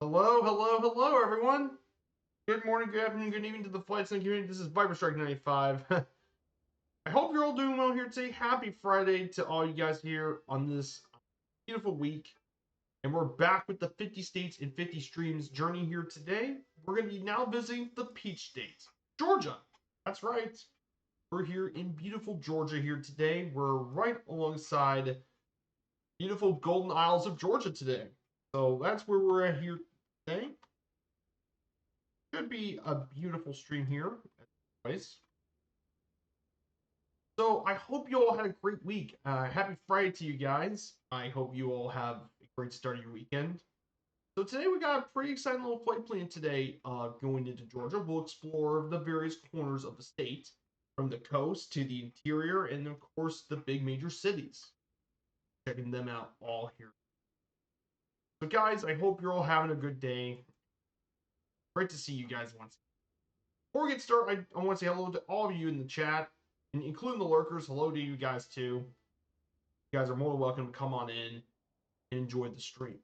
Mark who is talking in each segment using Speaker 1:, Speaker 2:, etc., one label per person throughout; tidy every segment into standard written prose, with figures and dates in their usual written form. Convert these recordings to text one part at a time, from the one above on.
Speaker 1: Hello, hello, hello, everyone. Good morning, good afternoon, good evening to the Flight Sim community. This is Viper Strike 95. I hope you're all doing well here today. Happy Friday to all you guys here on this beautiful week. And we're back with the 50 states and 50 streams journey here today. We're going to be now visiting the Peach State, Georgia. That's right. We're here in beautiful Georgia here today. We're right alongside beautiful Golden Isles of Georgia today. So that's where we're at here today. Should be a beautiful stream here. Nice. So I hope you all had a great week. Happy Friday to you guys. I hope you all have a great start of your weekend. So today we got a pretty exciting little flight plan today going into Georgia. We'll explore the various corners of the state, from the coast to the interior, and of course the big major cities. Checking them out all here. So guys, I hope you're all having a good day. Great to see you guys once again. Before we get started, I want to say hello to all of you in the chat, and including the lurkers. Hello to you guys too. You guys are more than welcome to come on in and enjoy the stream.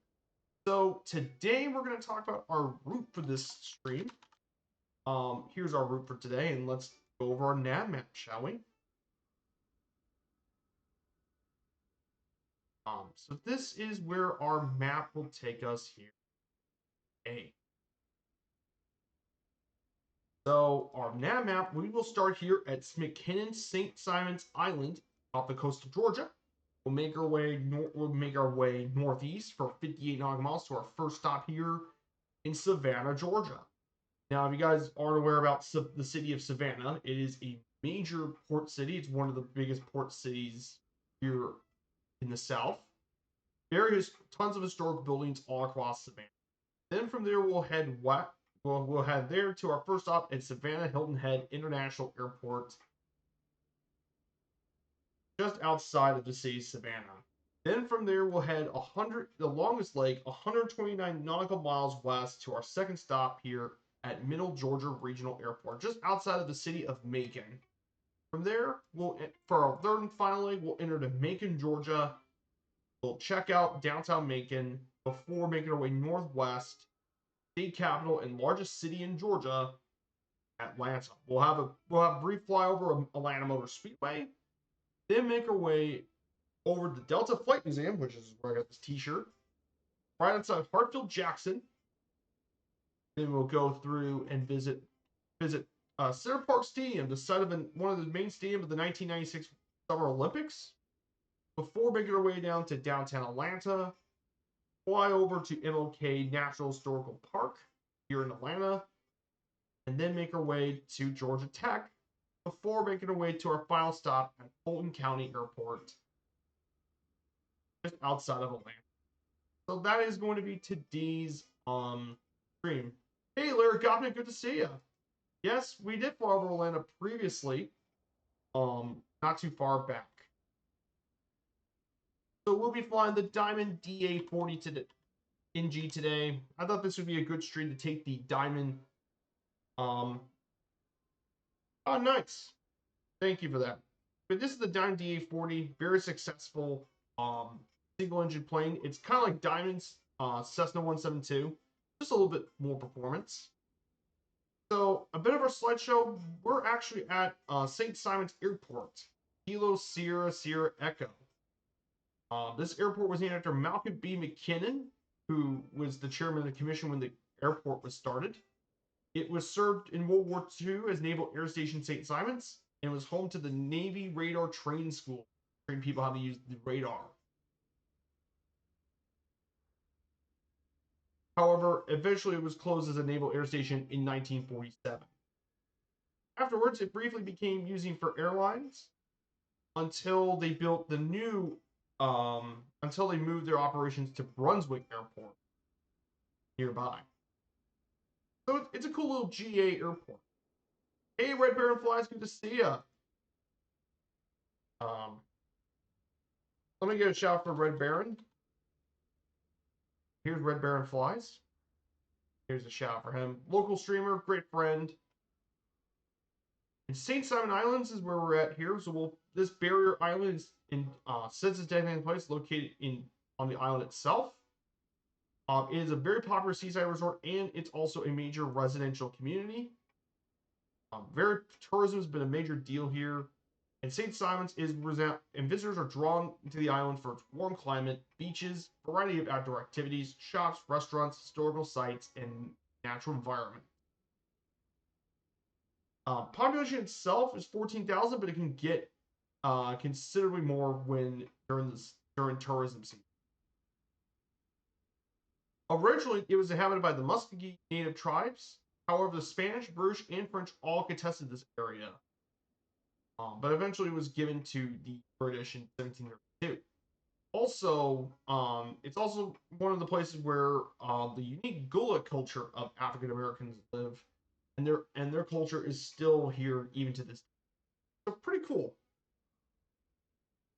Speaker 1: So today we're going to talk about our route for this stream. Here's our route for today, and let's go over our nav map, shall we? So this is where our map will take us here. Okay. So our nav map, we will start here at McKinnon St. Simons Island off the coast of Georgia. We'll make our way northeast for 58 nautical miles to our first stop here in Savannah, Georgia. Now, if you guys aren't aware about the city of Savannah, it is a major port city. It's one of the biggest port cities here in the South. Tons of historic buildings all across Savannah. Then from there, we'll head west. We'll head there to our first stop at Savannah Hilton Head International Airport, just outside of the city of Savannah. Then from there, we'll head the longest leg, 129 nautical miles west to our second stop here at Middle Georgia Regional Airport, just outside of the city of Macon. From there, for our third and final leg, we'll enter to Macon, Georgia. We'll check out downtown Macon before making our way northwest, state capital and largest city in Georgia, Atlanta. We'll have a brief flyover of Atlanta Motor Speedway, then make our way over to the Delta Flight Museum, which is where I got this T-shirt, right outside Hartfield Jackson. Then we'll go through and visit Center Park Stadium, the site of one of the main stadiums of the 1996 Summer Olympics. Before making our way down to downtown Atlanta, fly over to MLK Natural Historical Park here in Atlanta, and then make our way to Georgia Tech before making our way to our final stop at Fulton County Airport, just outside of Atlanta. So that is going to be today's stream. Hey, Larry Goffman, good to see you. Yes, we did fly over Atlanta previously, not too far back. So we'll be flying the Diamond DA40 to the NG today. I thought this would be a good stream to take the Diamond. Oh, nice. Thank you for that. But this is the Diamond DA40, very successful single engine plane. It's kind of like Diamond's Cessna 172, just a little bit more performance. So a bit of our slideshow. We're actually at St. Simons Airport, Kilo Sierra Sierra Echo. This airport was named after Malcolm B. McKinnon, who was the chairman of the commission when the airport was started. It was served in World War II as Naval Air Station St. Simons and was home to the Navy Radar Training School, training people how to use the radar. However, eventually it was closed as a Naval Air Station in 1947. Afterwards, it briefly became used for airlines until they built the new until they moved their operations to Brunswick Airport nearby. So it's a cool little GA airport. Hey, Red Baron Flies, good to see ya. Let me get a shout for Red Baron. Here's Red Baron Flies. Here's a shout for him. Local streamer, great friend. And St. Simon Islands is where we're at here. So this barrier island is in Census designated place located on the island itself. It is a very popular seaside resort, and it's also a major residential community. Very tourism has been a major deal here, and St. Simons is and visitors are drawn to the island for its warm climate, beaches, variety of outdoor activities, shops, restaurants, historical sites, and natural environment. Population itself is 14,000, but it can get considerably more when during tourism season. Originally, it was inhabited by the Muskogee native tribes. However, the Spanish, British, and French all contested this area, but eventually it was given to the British in 1732. Also, it's also one of the places where the unique Gullah culture of African Americans live, and their culture is still here even to this day. So pretty cool.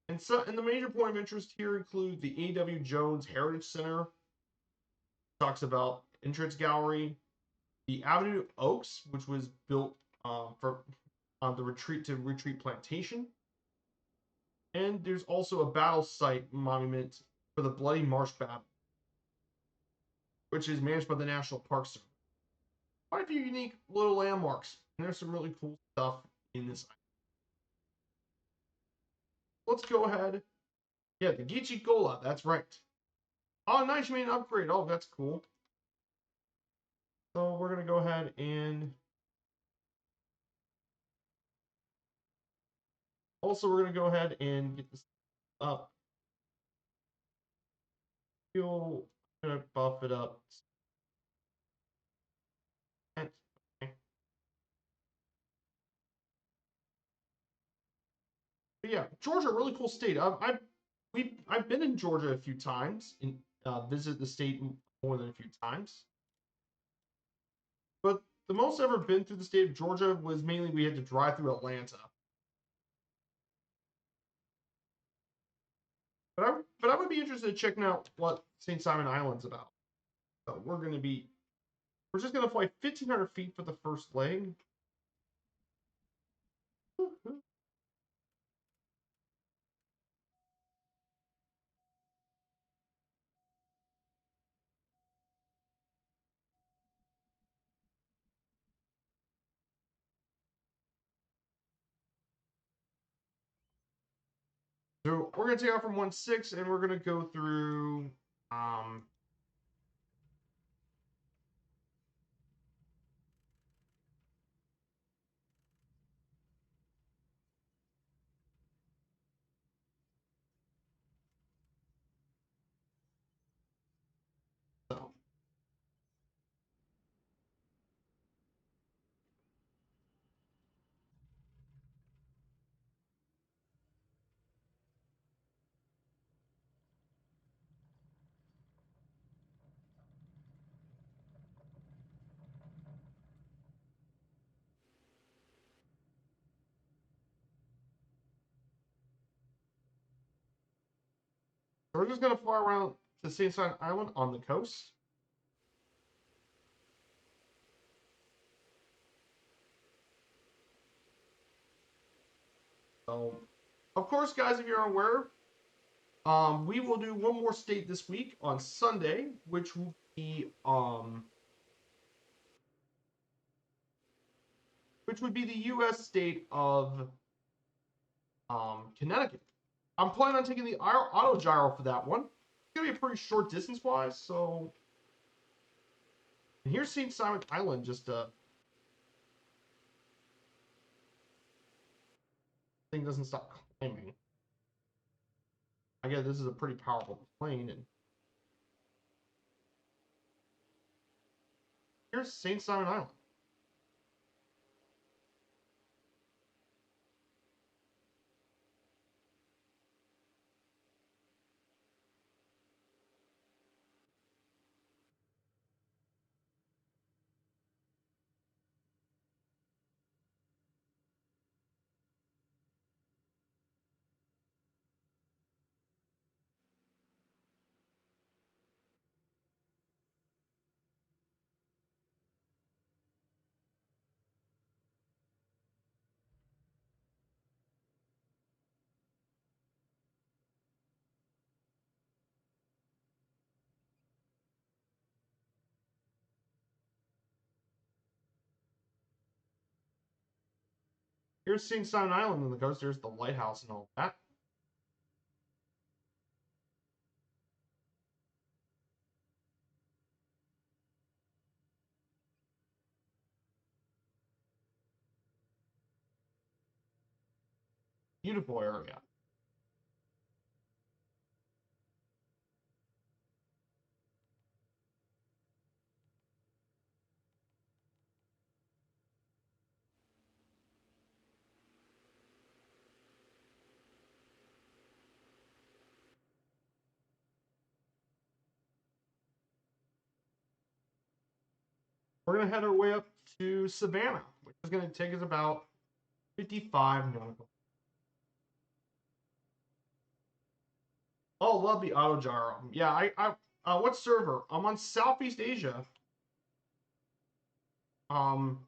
Speaker 1: And the major point of interest here include the A.W. Jones Heritage Center, talks about entrance gallery, the Avenue Oaks, which was built for on the retreat plantation, and there's also a battle site monument for the Bloody Marsh Battle, which is managed by the National Park Service. Quite a few unique little landmarks, and there's some really cool stuff in this. Let's go ahead. Yeah, the Geechee Gola, that's right. Oh, nice, you made an upgrade. Oh, that's cool. So we're going to go ahead and also we're going to go ahead and get this up. I'm going to buff it up. Okay. But yeah, Georgia, really cool state. I've been in Georgia a few times and visited the state more than a few times. But the most I've ever been through the state of Georgia was mainly we had to drive through Atlanta. But I would be interested in checking out what St. Simon Island's about. So we're just gonna fly 1,500 feet for the first leg. So we're gonna take off from 1-6 and we're gonna go through so we're just gonna fly around to St. Simon Island on the coast. So of course, guys, if you're unaware, we will do one more state this week on Sunday, which will be which would be the U.S. state of Connecticut. I'm planning on taking the auto gyro for that one. It's gonna be a pretty short distance wise, so. And here's St. Simon Island, just thing doesn't stop climbing. I guess this is a pretty powerful plane, and here's St. Simon Island. Here's St. Simon Island on the coast. There's the lighthouse and all that. Beautiful area. We're going to head our way up to Savannah, which is going to take us about 55 nautical. Oh, love the auto gyro. Yeah, what server? I'm on Southeast Asia. Um,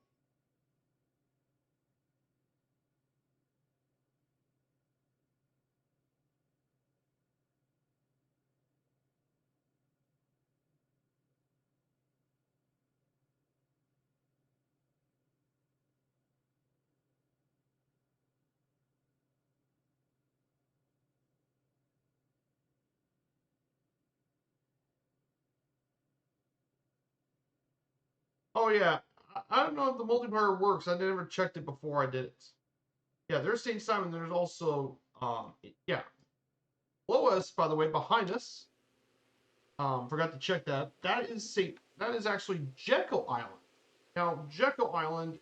Speaker 1: oh yeah, I don't know if the multiplayer works. I never checked it before I did it. Yeah, there's St. Simon. There's also, yeah, below us, by the way, behind us. Forgot to check that. That is actually Jekyll Island. Now, Jekyll Island,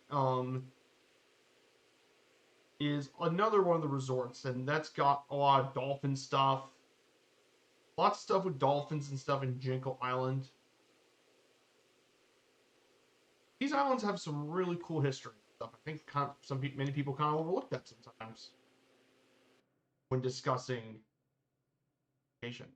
Speaker 1: is another one of the resorts, and that's got a lot of dolphin stuff. Lots of stuff with dolphins and stuff in Jekyll Island. These islands have some really cool history stuff. I think many people kind of overlook that sometimes when discussing vacations.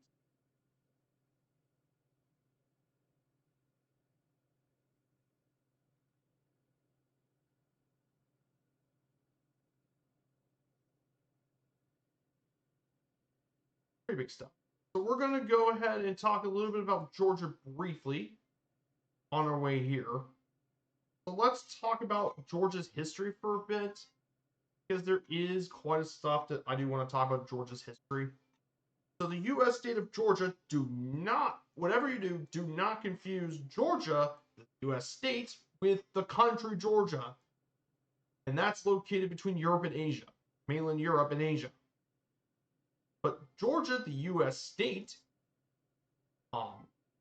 Speaker 1: Pretty big stuff. So we're going to go ahead and talk a little bit about Georgia briefly on our way here. So let's talk about Georgia's history for a bit, because there is quite a stuff that I do want to talk about Georgia's history. So the U.S. state of Georgia, whatever you do, do not confuse Georgia, the U.S. state, with the country Georgia. And that's located between Europe and Asia, mainland Europe and Asia. But Georgia, the U.S. state,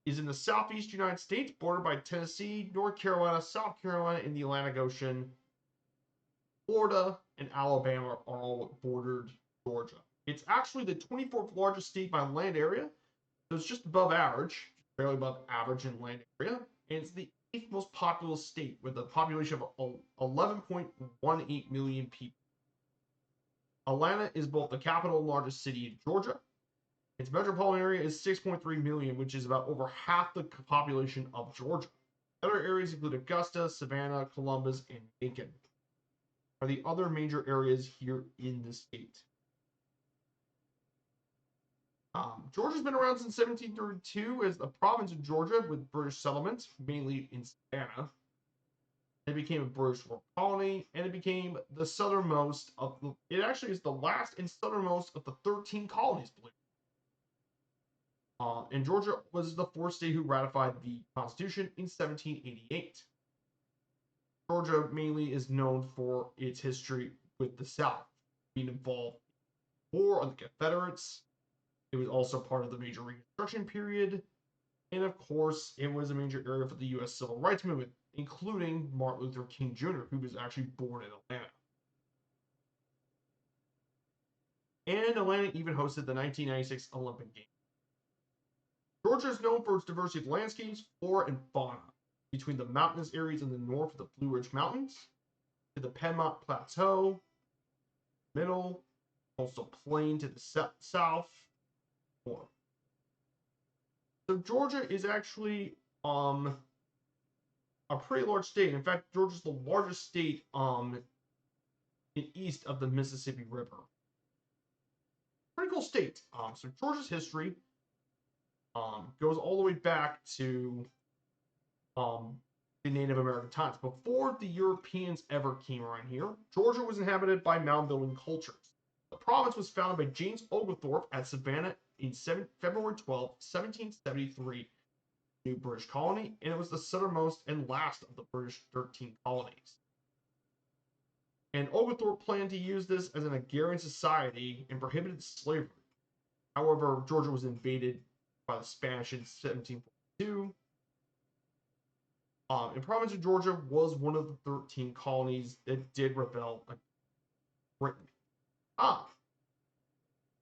Speaker 1: is in the southeast United States, bordered by Tennessee, North Carolina, South Carolina, and the Atlantic Ocean. Florida and Alabama are all bordered Georgia. It's actually the 24th largest state by land area, so it's just above average, barely above average in land area, and it's the 8th most populous state with a population of 11.18 million people. Atlanta is both the capital and largest city in Georgia. Its metropolitan area is 6.3 million, which is about over half the population of Georgia. Other areas include Augusta, Savannah, Columbus, and Macon are the other major areas here in the state. Georgia's been around since 1732 as the province of Georgia with British settlements, mainly in Savannah. It became a British colony, and it became the southernmost of the. It actually is the last and southernmost of the 13 colonies, believe it. And Georgia was the fourth state who ratified the Constitution in 1788. Georgia mainly is known for its history with the South, being involved in the war on the Confederates. It was also part of the major Reconstruction period. And of course, it was a major area for the U.S. Civil Rights Movement, including Martin Luther King Jr., who was actually born in Atlanta. And Atlanta even hosted the 1996 Olympic Games. Georgia is known for its diversity of landscapes, flora, and fauna, between the mountainous areas in the north of the Blue Ridge Mountains, to the Piedmont Plateau, middle, also plain to the south, more. So Georgia is actually a pretty large state. In fact, Georgia's the largest state in east of the Mississippi River. Pretty cool state. So Georgia's history goes all the way back to in Native American times. Before the Europeans ever came around here, Georgia was inhabited by mound-building cultures. The province was founded by James Oglethorpe at Savannah in February 12, 1773, New British colony, and it was the southernmost and last of the British 13 colonies. And Oglethorpe planned to use this as an agrarian society and prohibited slavery. However, Georgia was invaded by the Spanish in 1742. And province of Georgia was one of the 13 colonies that did rebel against Britain. Let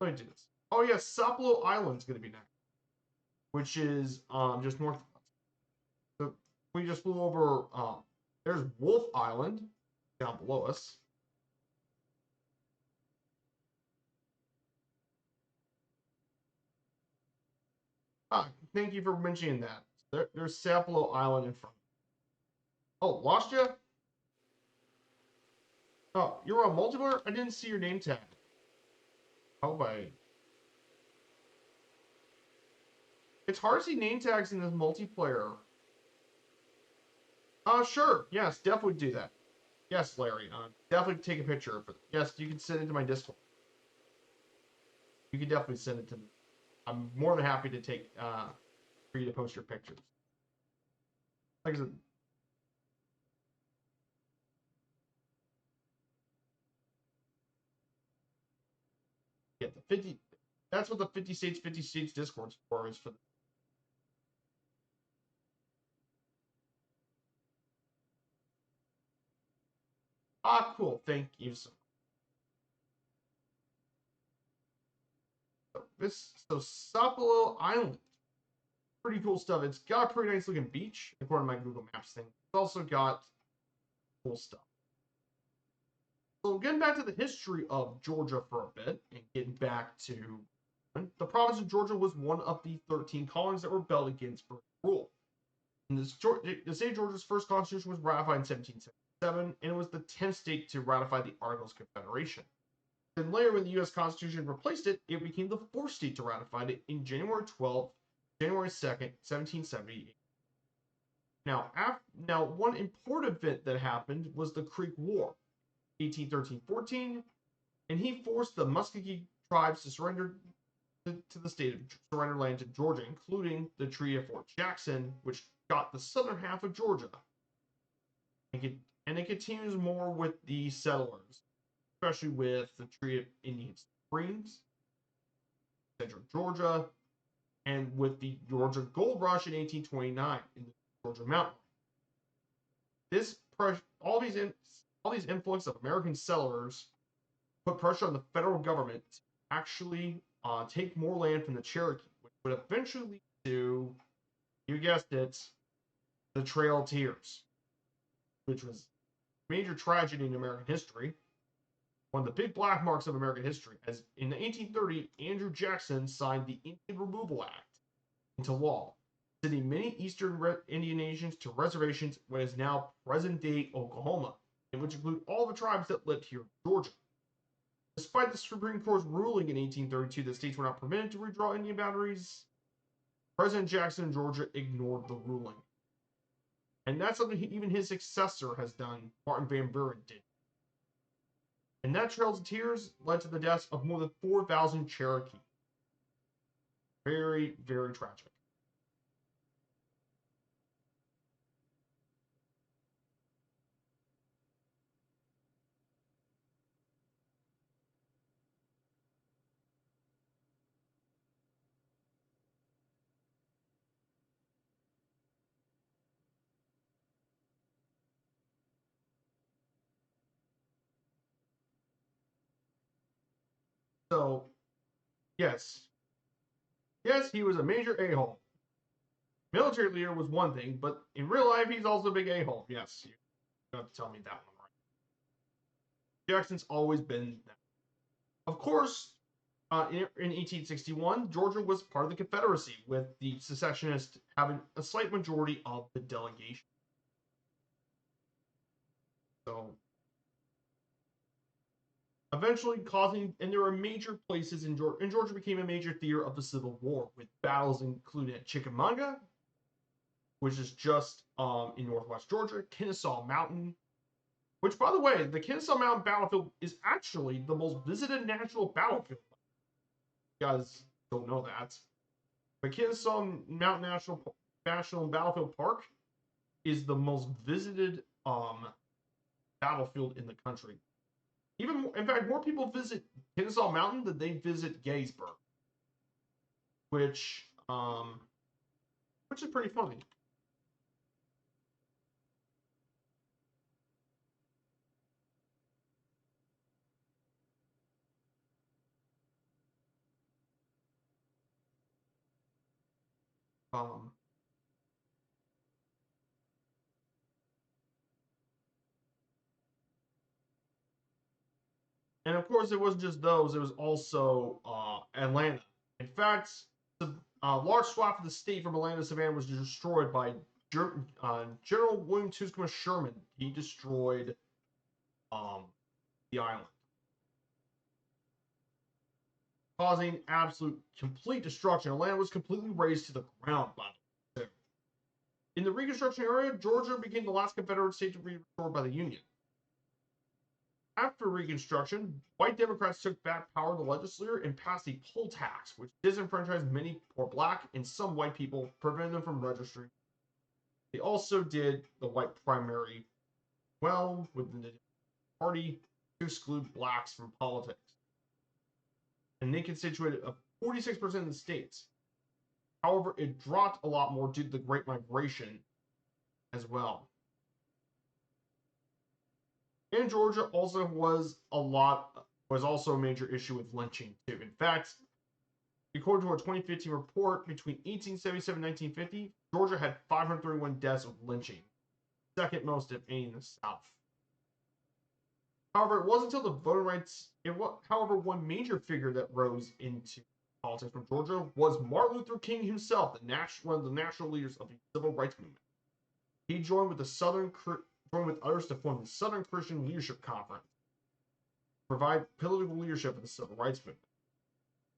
Speaker 1: me do this. Oh yeah, Sapelo Island's going to be next, which is just north of us. So we just flew over. There's Wolf Island down below us. Thank you for mentioning that. There's Sapelo Island in front. Oh, lost you? Oh, you're on multiplayer? I didn't see your name tag. Oh, wait. It's hard to see name tags in this multiplayer. Sure. Yes, definitely do that. Yes, Larry. Definitely take a picture of it. Yes, you can send it to my Discord. You can definitely send it to me. I'm more than happy to take for you to post your pictures. Like I said, yeah, the 50. That's what the 50 states Discord's for. Is for. Cool. Thank you so much. So Sapelo Island, pretty cool stuff. It's got a pretty nice looking beach, according to my Google Maps thing. It's also got cool stuff. So getting back to the history of Georgia for a bit, and getting back to the province of Georgia was one of the 13 colonies that rebelled against British rule. And the state of Georgia's first constitution was ratified in 1777, and it was the 10th state to ratify the Articles of Confederation. Then later, when the U.S. Constitution replaced it, it became the fourth state to ratify it in January 2nd, 1778. Now, one important event that happened was the Creek War, 1813-14, and he forced the Muscogee tribes to surrender to the state of surrender land to Georgia, including the Treaty of Fort Jackson, which got the southern half of Georgia. And it continues more with the settlers, especially with the Treaty of Indian Springs, central Georgia, and with the Georgia Gold Rush in 1829 in the Georgia Mountain. This all these influx of American settlers put pressure on the federal government to actually take more land from the Cherokee, which would eventually lead to, you guessed it, the Trail of Tears, which was a major tragedy in American history. One of the big black marks of American history, as in 1830, Andrew Jackson signed the Indian Removal Act into law, sending many eastern Indian nations to reservations what is now present-day Oklahoma, which include all the tribes that lived here in Georgia. Despite the Supreme Court's ruling in 1832 that states were not permitted to redraw Indian boundaries, President Jackson in Georgia ignored the ruling. And that's something even his successor has done, Martin Van Buren did. And that Trail of Tears led to the deaths of more than 4,000 Cherokee. Very, very tragic. So, yes. Yes, he was a major a-hole. Military leader was one thing, but in real life, he's also a big a-hole. Yes, you have to tell me that one right. Jackson's always been that. Of course, in 1861, Georgia was part of the Confederacy, with the secessionists having a slight majority of the delegation. So, eventually causing, and there were major places in Georgia, and Georgia became a major theater of the Civil War, with battles including at Chickamauga, which is just in northwest Georgia. Kennesaw Mountain, which, by the way, the Kennesaw Mountain Battlefield is actually the most visited national battlefield. You guys don't know that. But Kennesaw Mountain National Battlefield Park is the most visited battlefield in the country. Even in fact, more people visit Kennesaw Mountain than they visit Gettysburg, which is pretty funny. Um, and of course, it wasn't just those; it was also Atlanta. In fact, a large swath of the state from Atlanta to Savannah was destroyed by General William Tecumseh Sherman. He destroyed um, the island, causing absolute complete destruction. Atlanta was completely razed to the ground by the way. In the Reconstruction era, Georgia became the last Confederate state to be restored by the Union. After Reconstruction, white Democrats took back power in the legislature and passed a poll tax, which disenfranchised many poor black and some white people, preventing them from registering. They also did the white primary well within the party to exclude blacks from politics. And they constituted 46% of the states. However, it dropped a lot more due to the Great Migration as well. And Georgia also was also a major issue with lynching too. In fact, according to a 2015 report, between 1877 and 1950, Georgia had 531 deaths of lynching, second most of any in the South. However, it wasn't until the voting rights. However, one major figure that rose into politics from Georgia was Martin Luther King himself, one of the national leaders of the civil rights movement. He joined with others to form the Southern Christian Leadership Conference, to provide political leadership of the civil rights movement,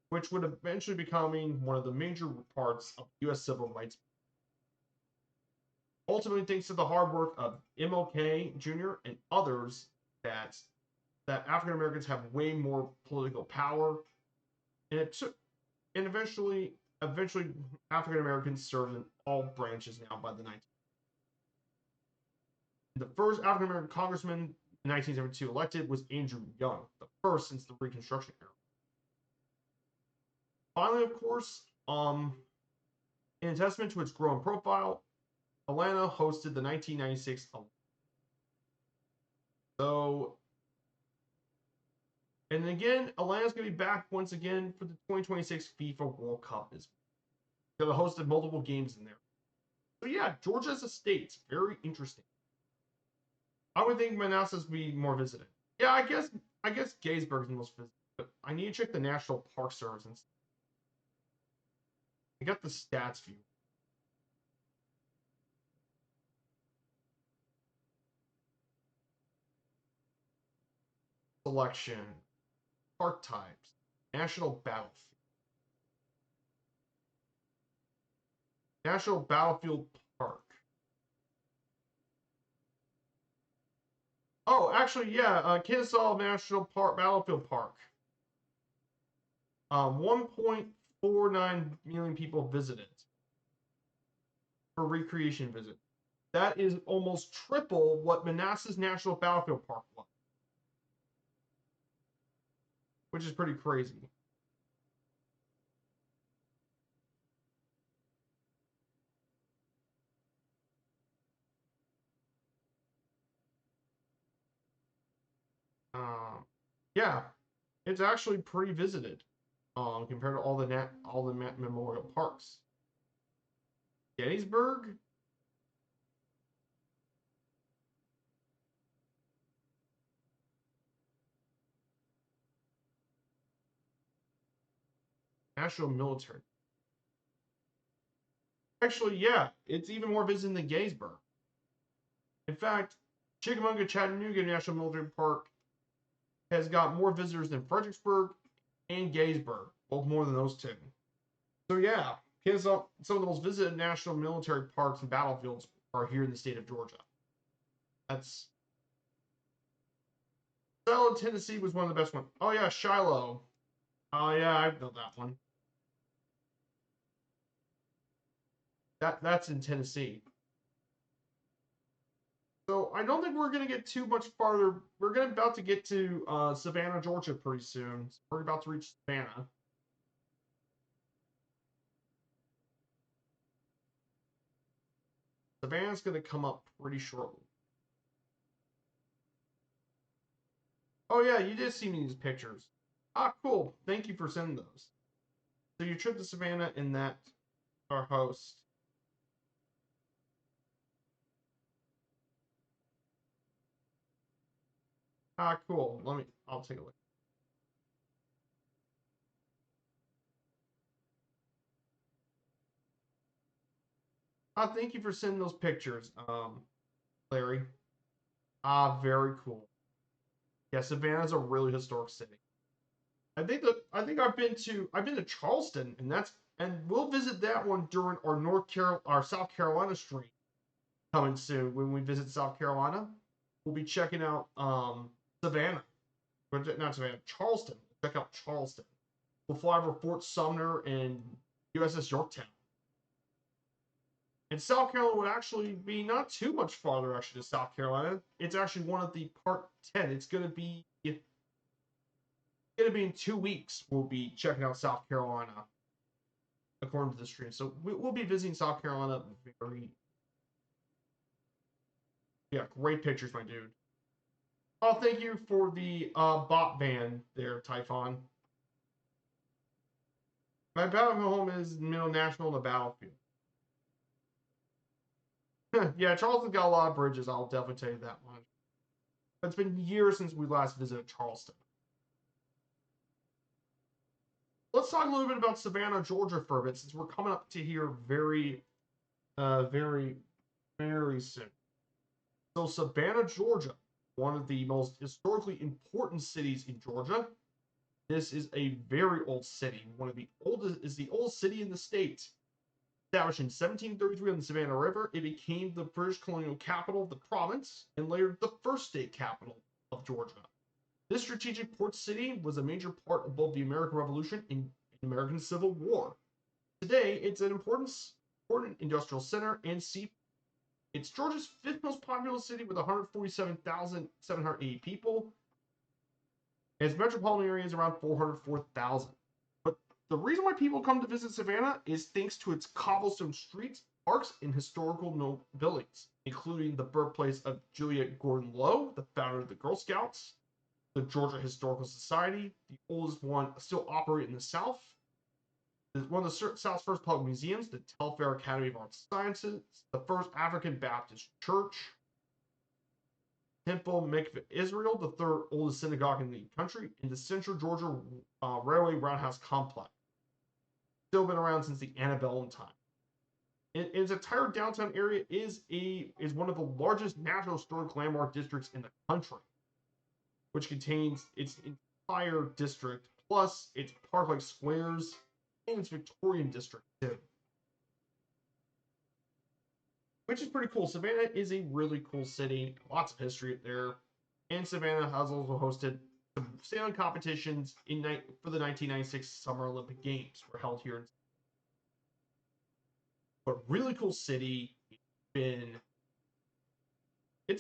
Speaker 1: which would eventually becoming one of the major parts of the U.S. civil rights movement. Ultimately, thanks to the hard work of MLK Jr. and others, that African Americans have way more political power, and eventually African Americans served in all branches now by the 19th. The first African American congressman in 1972 elected was Andrew Young, the first since the Reconstruction era. Finally, of course, in a testament to its growing profile, Atlanta hosted the 1996 Olympics. So, and again, Atlanta's going to be back once again for the 2026 FIFA World Cup. It's going to host multiple games in there. So yeah, Georgia as a state, very interesting. I would think Manassas would be more visited. Yeah, I guess Gettysburg is the most visited, but I need to check the National Park Service and I got the stats view. Selection, park types, National Battlefield. National Battlefield Park. Oh, actually, yeah, Kennesaw National Park Battlefield Park. 1.49 million people visited for recreation visit. That is almost triple what Manassas National Battlefield Park was, which is pretty crazy. Yeah, it's actually pretty visited compared to all the memorial parks. Gettysburg. National Military. Actually, yeah, it's even more visited than Gettysburg. In fact, Chickamauga Chattanooga National Military Park has got more visitors than Fredericksburg and Gettysburg, both more than those two. So yeah, Because some of the most visited national military parks and battlefields are here in the state of Georgia. That's Shiloh, Tennessee was one of the best ones. Oh yeah, Shiloh. Oh yeah, I know that one. That's in Tennessee. So I don't think we're gonna get too much farther. We're gonna about to get to Savannah, Georgia, pretty soon. So we're about to reach Savannah. Savannah's gonna come up pretty shortly. Oh yeah, you did see me in these pictures. Ah, cool. Thank you for sending those. So your trip to Savannah and that our host. Ah, cool. I'll take a look. Ah, thank you for sending those pictures, Larry. Ah, very cool. Yeah, Savannah's a really historic city. I think I've been to Charleston, and we'll visit that one during our South Carolina stream coming soon. When we visit South Carolina, we'll be checking out Savannah, not Savannah, Charleston. Check out Charleston. We'll fly over Fort Sumner and USS Yorktown. And South Carolina would actually be not too much farther actually to South Carolina. It's actually one of the part 10. It's gonna be in 2 weeks. We'll be checking out South Carolina according to the stream. So we'll be visiting South Carolina. Very, yeah, great pictures, my dude. Oh, thank you for the bot ban there, Typhon. My battlefield home is Middle National on the battlefield. Yeah, Charleston's got a lot of bridges. I'll definitely tell you that much. It's been years since we last visited Charleston. Let's talk a little bit about Savannah, Georgia for a bit, since we're coming up to here very, very soon. So Savannah, Georgia, one of the most historically important cities in Georgia. This is a very old city. One of the oldest is the oldest city in the state. Established in 1733 on the Savannah River, it became the British colonial capital of the province and later the first state capital of Georgia. This strategic port city was a major part of both the American Revolution and the American Civil War. Today, it's an important industrial center and seaport. It's Georgia's fifth most populous city with 147,780 people. And its metropolitan area is around 404,000. But the reason why people come to visit Savannah is thanks to its cobblestone streets, parks, and historical buildings, including the birthplace of Juliet Gordon Low, the founder of the Girl Scouts, the Georgia Historical Society, the oldest one still operating in the South, one of the South's first public museums, the Telfair Academy of Arts and Sciences, the first African Baptist Church, Temple Mikveh Israel, the third oldest synagogue in the country, and the Central Georgia Railway Roundhouse Complex. Still been around since the antebellum time. Its entire downtown area is one of the largest National Historic Landmark districts in the country, which contains its entire district, plus its park-like squares and its Victorian district too. Which is pretty cool. Savannah is a really cool city, lots of history there. And Savannah has also hosted some sailing competitions for the 1996 Summer Olympic Games were held here. But really cool city. It's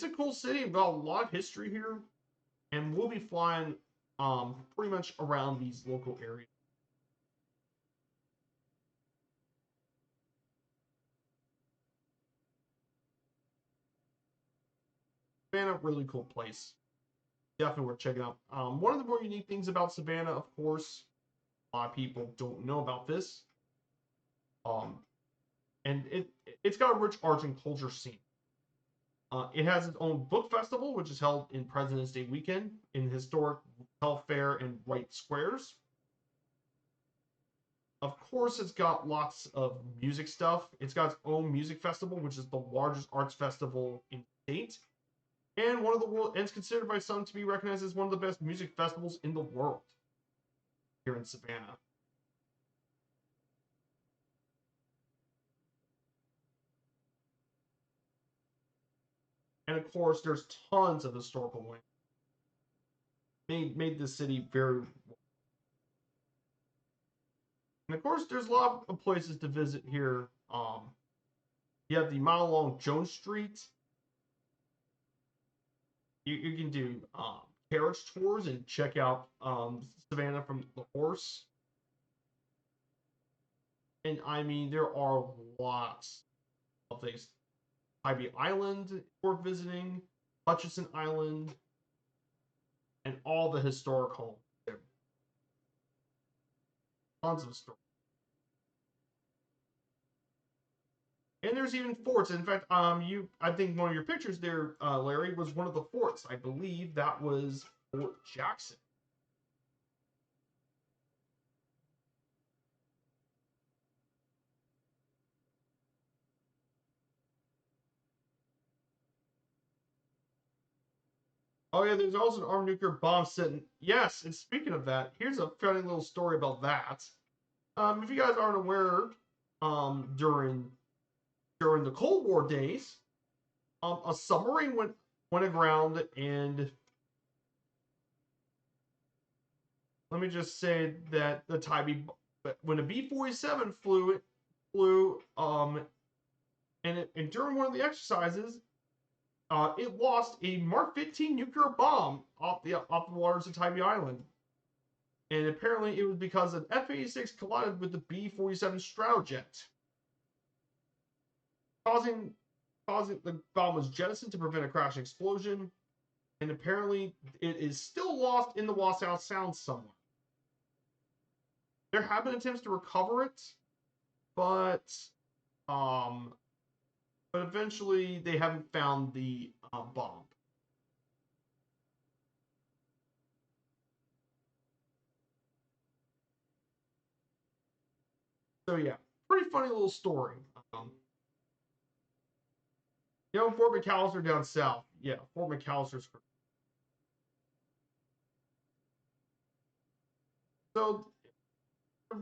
Speaker 1: a cool city. We've got a lot of history here, and we'll be flying pretty much around these local areas. Savannah, really cool place. Definitely worth checking out. One of the more unique things about Savannah, of course, a lot of people don't know about this. Um, and it's got a rich arts and culture scene. It has its own book festival, which is held in President's Day weekend in historic Health Fair and White Squares. Of course, it's got lots of music stuff. It's got its own music festival, which is the largest arts festival in the state, and one of the world, and it's considered by some to be recognized as one of the best music festivals in the world here in Savannah. And of course, there's tons of historical land. Made the city very. And of course, there's a lot of places to visit here. You have the mile-long Jones Street. You can do carriage tours and check out Savannah from the horse. And I mean, there are lots of things. Tybee Island worth visiting, Hutchinson Island, and all the historic homes. Tons of stories. And there's even forts. In fact, I think one of your pictures there, Larry, was one of the forts. I believe that was Fort Jackson. Oh yeah, there's also an armed nuclear bomb sitting. Yes, and speaking of that, here's a funny little story about that. If you guys aren't aware, during the Cold War days, a submarine went aground, and let me just say that the Tybee, when a B-47 flew, and during one of the exercises, it lost a Mark 15 nuclear bomb off the waters of Tybee Island. And apparently it was because an F-86 collided with the B-47 Stratojet, causing the bomb was jettisoned to prevent a crash explosion, and apparently it is still lost in the Wassail Sound somewhere. There have been attempts to recover it, but um, but eventually they haven't found the bomb. So yeah, pretty funny little story. Um, Fort McAllister down south. Yeah, Fort McAllister's. So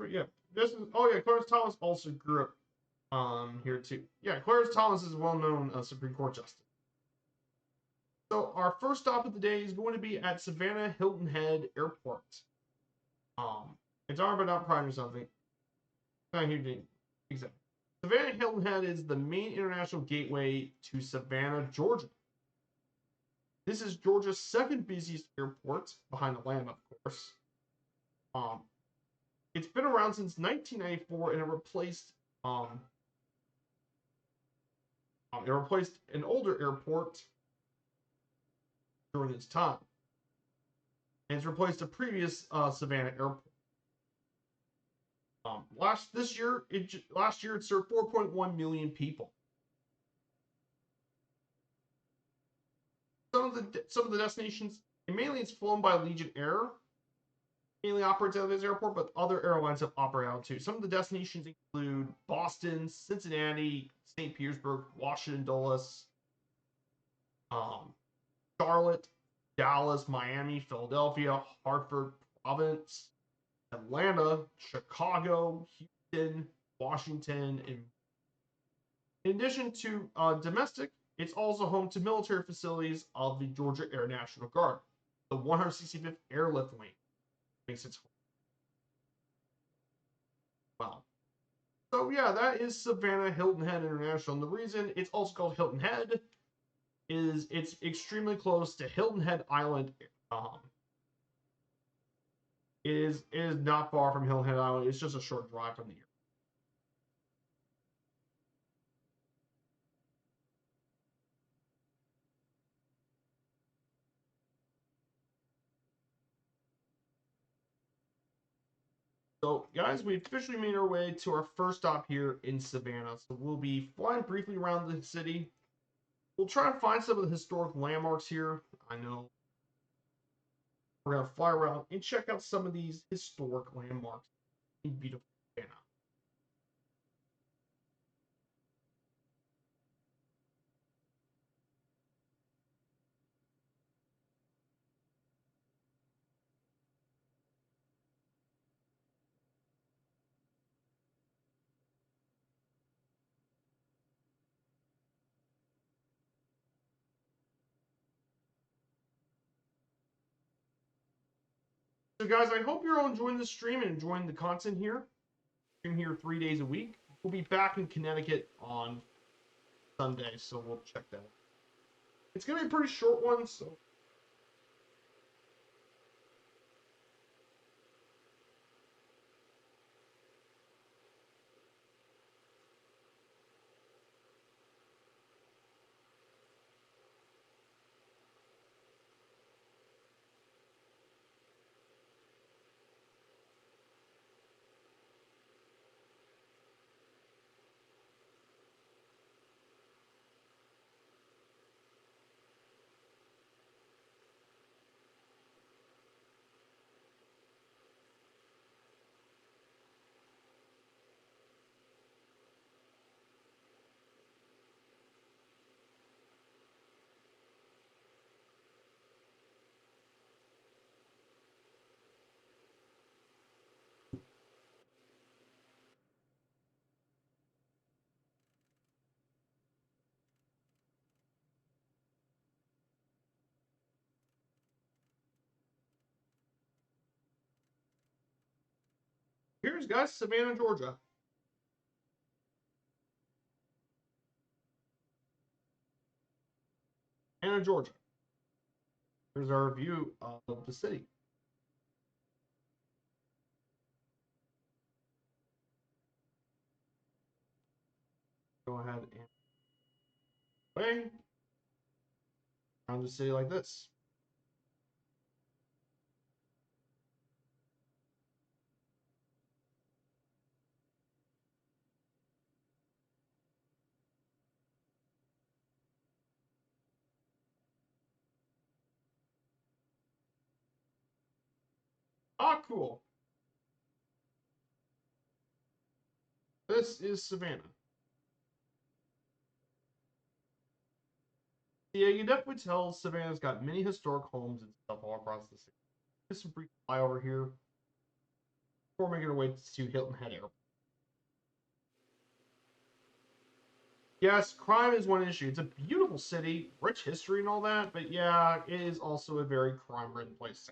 Speaker 1: yeah, this is. Oh yeah, Clarence Thomas also grew up here too. Yeah, Clarence Thomas is a well-known Supreme Court justice. So our first stop of the day is going to be at Savannah Hilton Head Airport. Um, it's armed but not prime or something. Exactly. Savannah Hilton Head is the main international gateway to Savannah, Georgia. This is Georgia's second busiest airport, behind Atlanta, of course. Um, it's been around since 1994, and it replaced an older airport during its time, and it's replaced a previous Savannah airport. Last year it served 4.1 million people. Some of the destinations, and mainly it's flown by Legion Air, mainly operates out of this airport, but other airlines have operated out too. Some of the destinations include Boston, Cincinnati, St. Petersburg, Washington Dulles, um, Charlotte, Dallas, Miami, Philadelphia, Hartford, Providence, Atlanta, Chicago, Houston, Washington, and in addition to domestic, it's also home to military facilities of the Georgia Air National Guard. The 165th Airlift Wing makes its home. Well, so yeah, that is Savannah Hilton Head International. And the reason it's also called Hilton Head is it's extremely close to Hilton Head Island. It is not far from Hilton Head Island. It's just a short drive from the airport. So, guys, we officially made our way to our first stop here in Savannah. So we'll be flying briefly around the city. We'll try and find some of the historic landmarks here. I know we're gonna fly around and check out some of these historic landmarks in beautiful Savannah. So guys, I hope you're all enjoying the stream and enjoying the content here. I'm here 3 days a week. We'll be back in Connecticut on Sunday, so we'll check that out. It's gonna be a pretty short one, so here's guys, Savannah, Georgia. Savannah, Georgia. Here's our view of the city. Go ahead and play around the city like this. Ah, cool. This is Savannah. Yeah, you definitely tell Savannah's got many historic homes and stuff all across the city. Just a brief flyover here before making our way to Hilton Head Airport. Yes, crime is one issue. It's a beautiful city, rich history and all that, but yeah, it is also a very crime-ridden place.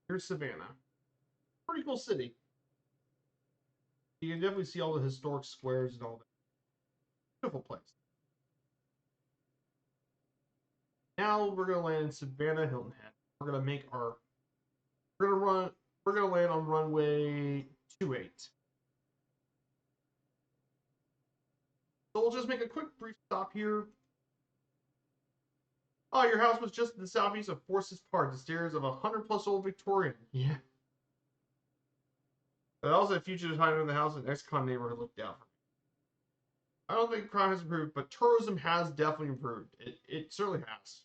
Speaker 1: Here's Savannah. Pretty cool city. You can definitely see all the historic squares and all that. Beautiful place. Now we're gonna land in Savannah Hilton Head. We're gonna make our we're gonna run we're gonna land on runway 28. So we'll just make a quick brief stop here. Oh, your house was just in the southeast of Forces Park, the stairs of a 100+ old Victorian. Yeah. But also a fugitive hiding in the house in ex-con neighborhood looked out for me. I don't think crime has improved, but tourism has definitely improved. It certainly has.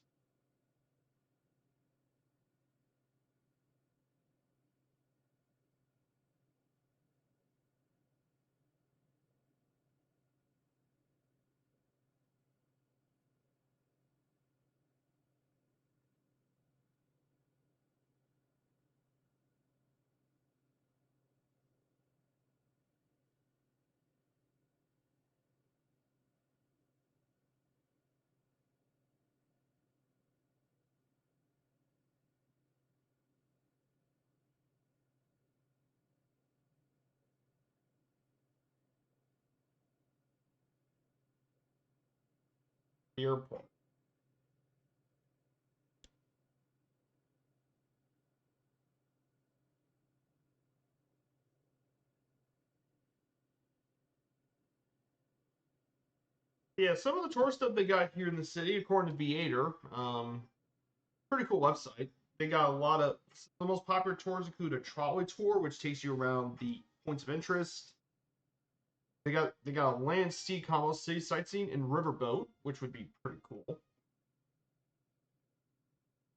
Speaker 1: the airport. Yeah, some of the tour stuff they got here in the city, according to Viator, pretty cool website. They got a lot of the most popular tours include a trolley tour, which takes you around the points of interest. They got a land sea combo city sightseeing and riverboat, which would be pretty cool.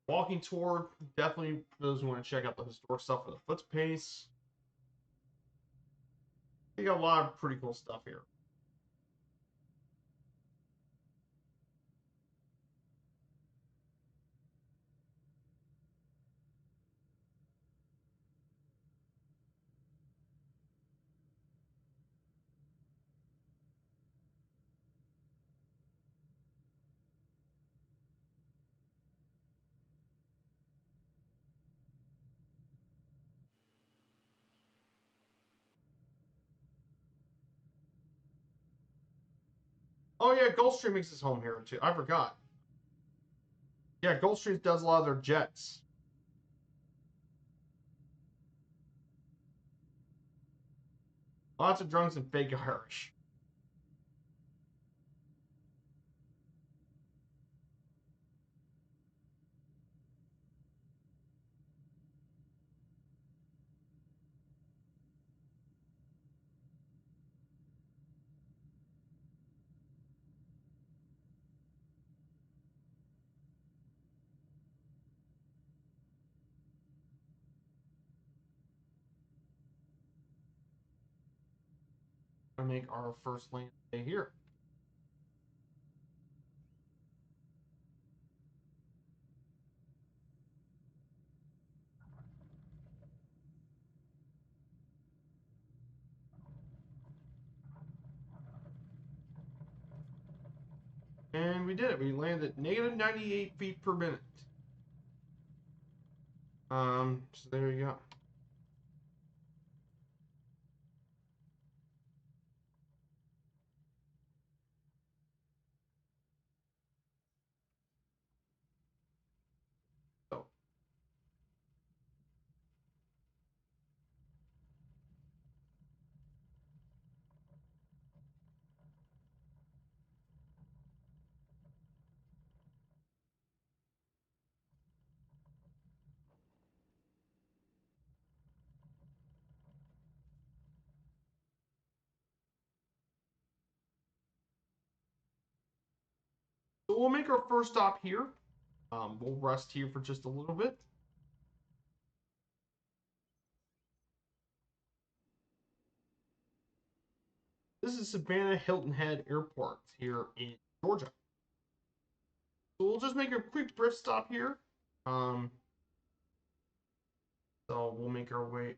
Speaker 1: Walking tour, definitely for those who want to check out the historic stuff for the foot pace. They got a lot of pretty cool stuff here. Oh yeah, Gulfstream makes its home here too. I forgot. Yeah, Gulfstream does a lot of their jets. Lots of drunks and fake Irish. To make our first land day here. And we did it. We landed at negative 98 feet per minute. So there you go. So, so we'll make our first stop here. We'll rest here for just a little bit. This is Savannah Hilton Head Airport here in Georgia. So we'll just make a quick brief stop here. Um, so we'll make our way.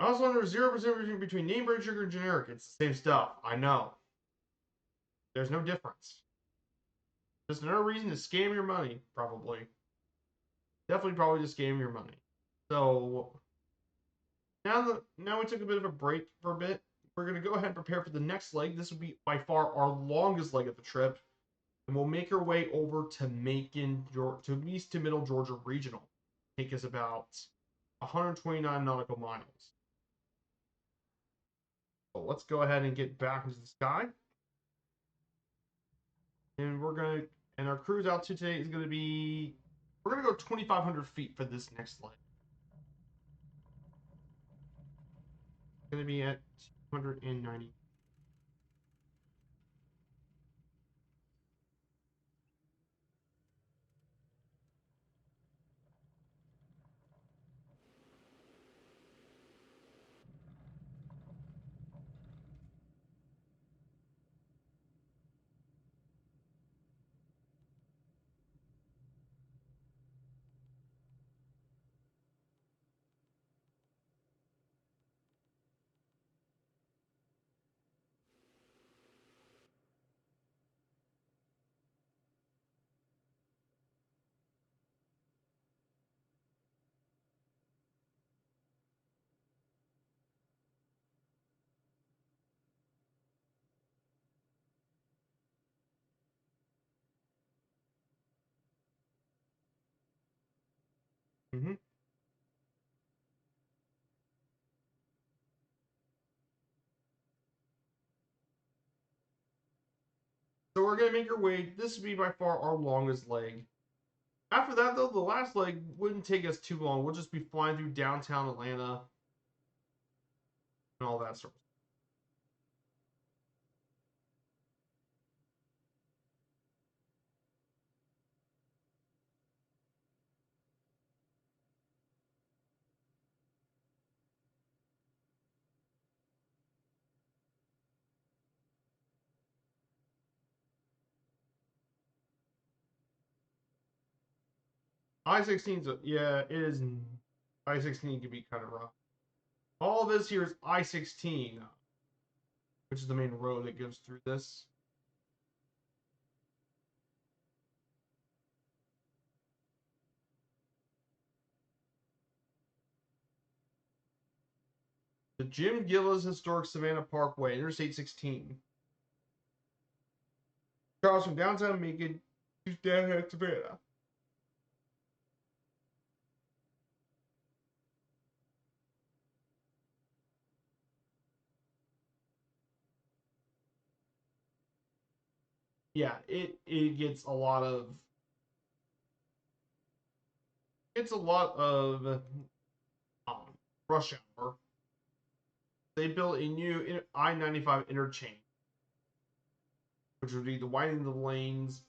Speaker 1: I also learned there's 0% between name brand sugar and generic. It's the same stuff. I know. There's no difference. Just another reason to scam your money, probably. Definitely probably to scam your money. So now we took a bit of a break for a bit. We're gonna go ahead and prepare for the next leg. This will be by far our longest leg of the trip, and we'll make our way over to Macon, to East to Middle Georgia Regional. Take us about 129 nautical miles. So let's go ahead and get back into the sky, and our cruise altitude today is gonna be, we're gonna go 2,500 feet for this next leg. It's gonna be at 290. Mm-hmm. So we're gonna make our way. This would be by far our longest leg. After that, though, the last leg wouldn't take us too long. We'll just be flying through downtown Atlanta and all that sort of stuff. I-16's yeah, it is. I-16 can be kind of rough. All this here is I-16, which is the main road that goes through this. The Jim Gillis Historic Savannah Parkway, Interstate 16. Travels from downtown Macon to downtown Savannah. Yeah, it gets a lot of um, rush hour. They built a new I-95 interchange, which would be the widening of the lanes,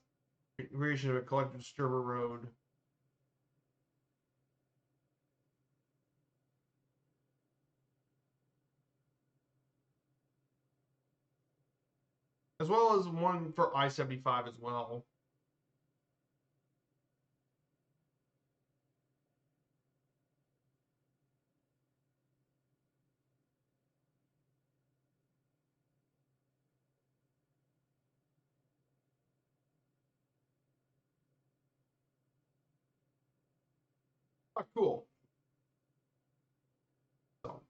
Speaker 1: creation of a collective disturber road, as well as one for I-75 as well. Oh, cool. So,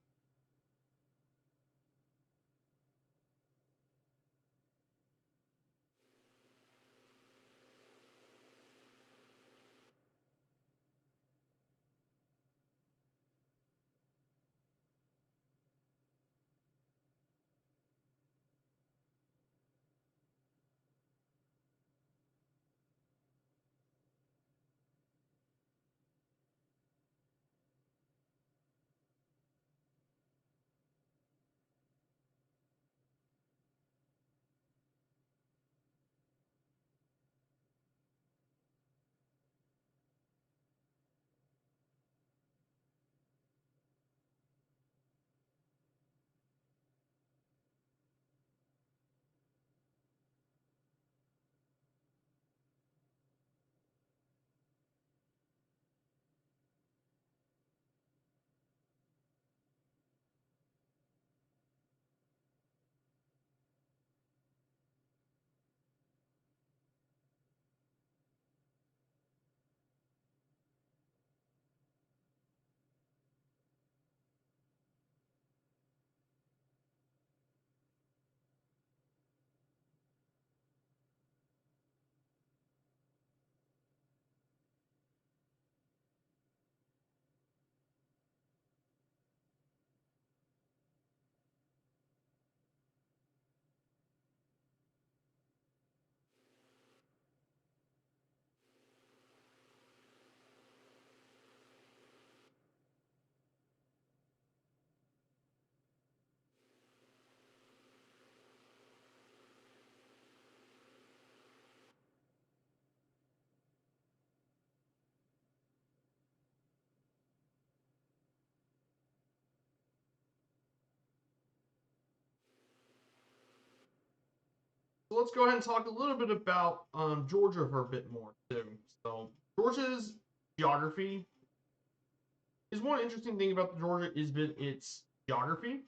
Speaker 1: let's go ahead and talk a little bit about Georgia for a bit more too. So Georgia's geography is one interesting thing about Georgia is been its geography.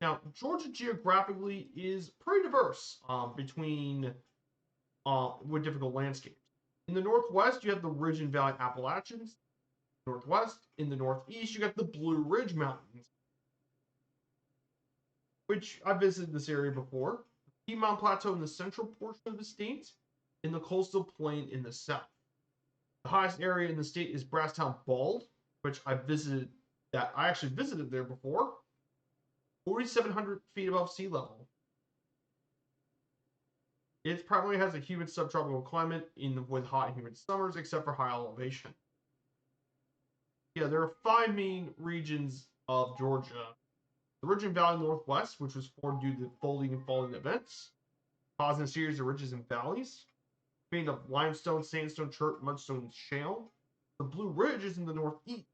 Speaker 1: Now, Georgia geographically is pretty diverse between with difficult landscapes. In the northwest, you have the Ridge and Valley Appalachians. Northwest, in the northeast, you got the Blue Ridge Mountains, which I visited this area before. The Piedmont Plateau in the central portion of the state, and the coastal plain in the south. The highest area in the state is Brasstown Bald, which I visited. That I actually visited there before. 4,700 feet above sea level. It primarily has a humid subtropical climate with hot and humid summers, except for high elevation. Yeah, there are 5 main regions of Georgia. The Ridge and Valley Northwest, which was formed due to folding and falling events, causing a series of ridges and valleys, made of limestone, sandstone, chert, mudstone, and shale. The Blue Ridge is in the northeast,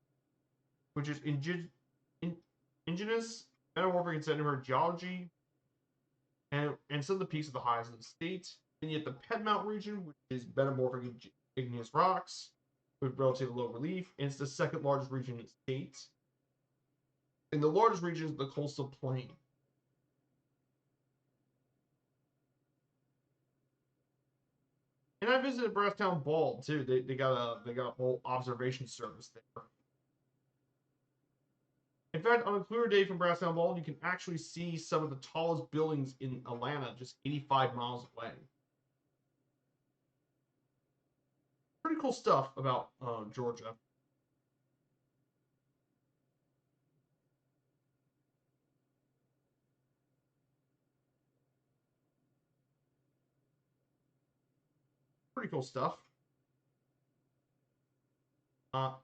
Speaker 1: which is indigenous, metamorphic, and sedimentary geology, and some of the peaks are the highest in the state. And yet the Piedmont region, which is metamorphic igneous rocks with relatively low relief, and it's the second largest region in the state. And the largest region is the coastal plain. And I visited Brasstown Bald too. They got a whole observation service there. In fact, on a clear day from Brasstown Bald, you can actually see some of the tallest buildings in Atlanta, just 85 miles away. Pretty cool stuff about Georgia. Pretty cool stuff.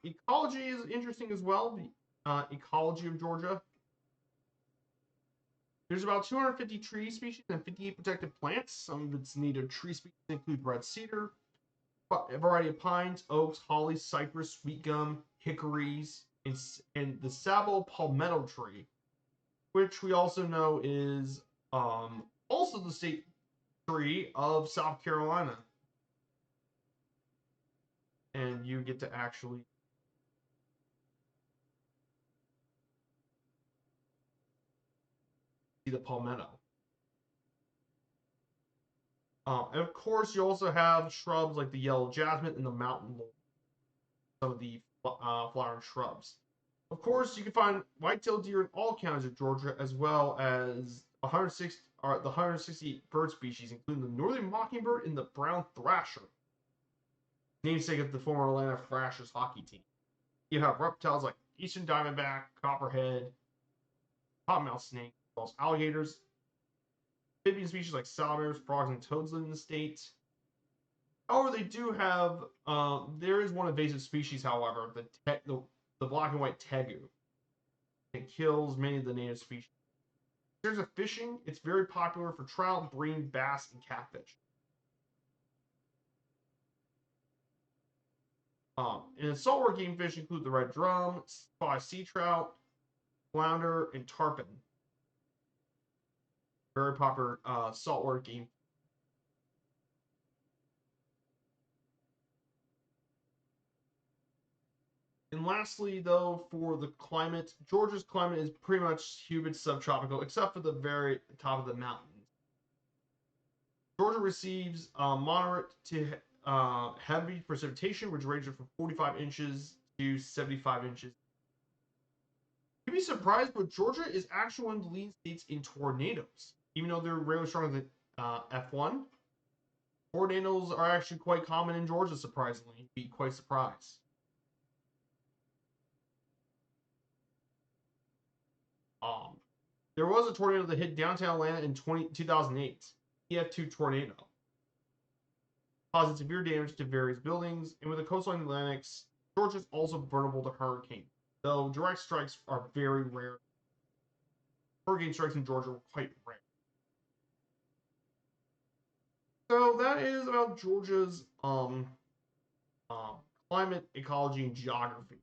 Speaker 1: Ecology is interesting as well. The ecology of Georgia. There's about 250 tree species and 58 protected plants. Some of its native tree species include red cedar, a variety of pines, oaks, holly, cypress, sweet gum, hickories, and the Sabo palmetto tree, which we also know is also the state tree of South Carolina. And you get to actually see the palmetto. And of course, you also have shrubs like the yellow jasmine and the mountain laurel, some of the flowering shrubs. Of course, you can find white-tailed deer in all counties of Georgia, as well as the 160 bird species, including the northern mockingbird and the brown thrasher, namesake of the former Atlanta Thrashers hockey team. You have reptiles like eastern diamondback, copperhead, cottonmouth snake, as well as alligators. Amphibian species like salamanders, frogs, and toads live in the state. However, they do have there is one invasive species, however, the black and white tegu. It kills many of the native species. In terms of fishing, it's very popular for trout, bream, bass, and catfish. And saltwater game fish include the red drum, spotted sea trout, flounder, and tarpon. Very popular saltwater game. And lastly, though, for the climate, Georgia's climate is pretty much humid subtropical, except for the very top of the mountains. Georgia receives moderate to heavy precipitation, which ranges from 45 inches to 75 inches. You'd be surprised, but Georgia is actually one of the leading states in tornadoes. Even though they're really stronger than F1, tornadoes are actually quite common in Georgia, surprisingly. You'd be quite surprised. There was a tornado that hit downtown Atlanta in 2008. EF2 tornado, causing severe damage to various buildings, and with the coastline Atlantics, Georgia is also vulnerable to hurricanes, though direct strikes are very rare. Hurricane strikes in Georgia were quite rare. So that is about Georgia's climate, ecology, and geography.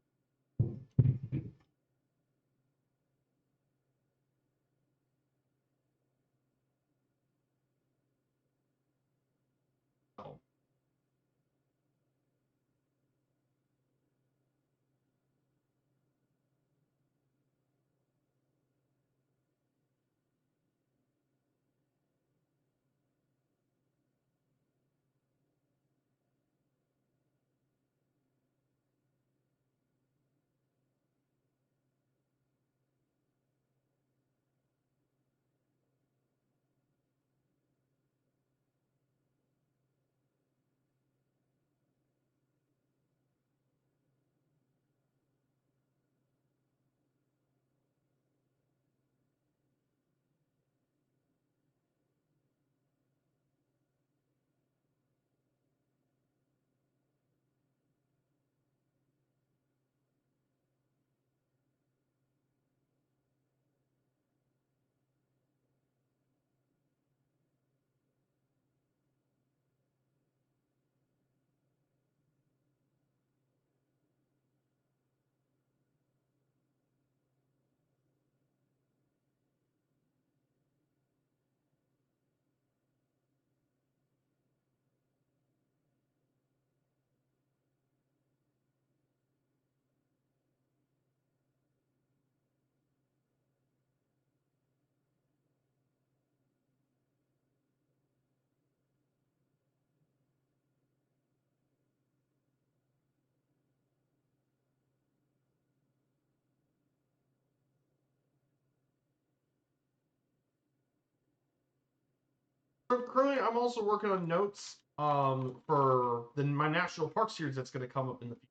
Speaker 1: So currently, I'm also working on notes for my national park series that's going to come up in the future,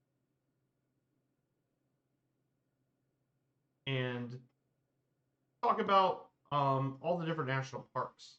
Speaker 1: and talk about all the different national parks.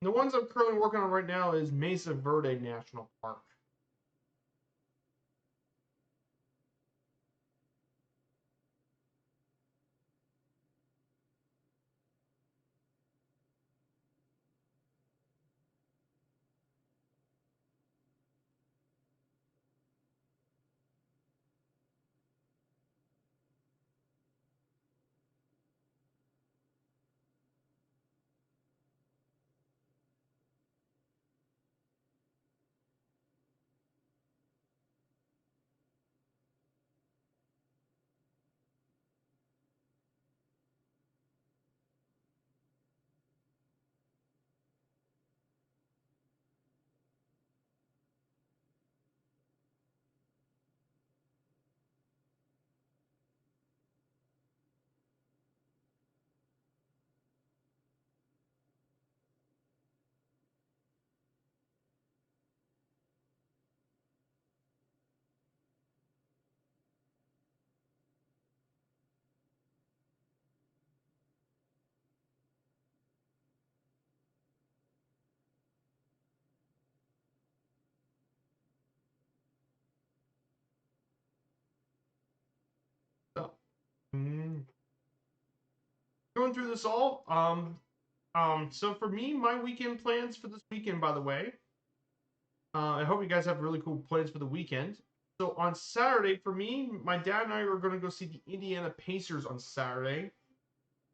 Speaker 1: The ones I'm currently working on right now is Mesa Verde National Park. So, going through this all. So for me, my weekend plans for this weekend, by the way, I hope you guys have really cool plans for the weekend. So on Saturday, for me, my dad and I are going to go see the Indiana Pacers on Saturday.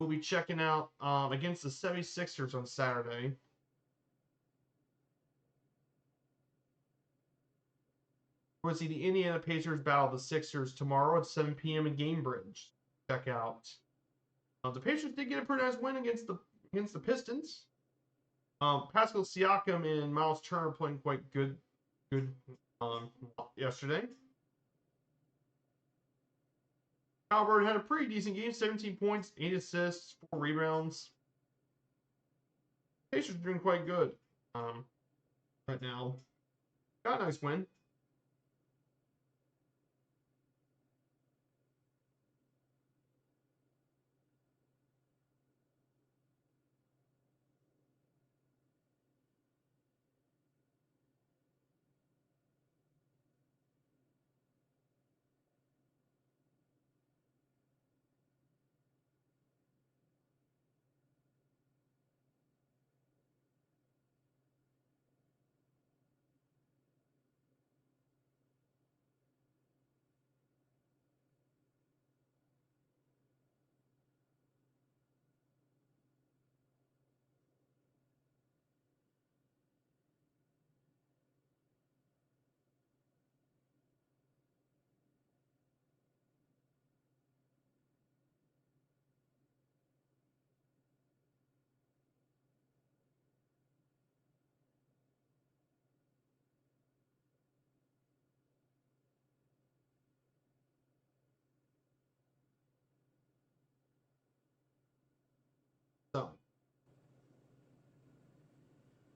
Speaker 1: We'll be checking out against the 76ers on Saturday. We'll see the Indiana Pacers battle the Sixers tomorrow at 7 p.m. in Gamebridge. Check out. The Pacers did get a pretty nice win against the Pistons. Pascal Siakam and Miles Turner playing quite good yesterday. Albert had a pretty decent game, 17 points, 8 assists, 4 rebounds. Pacers are doing quite good right now. Got a nice win.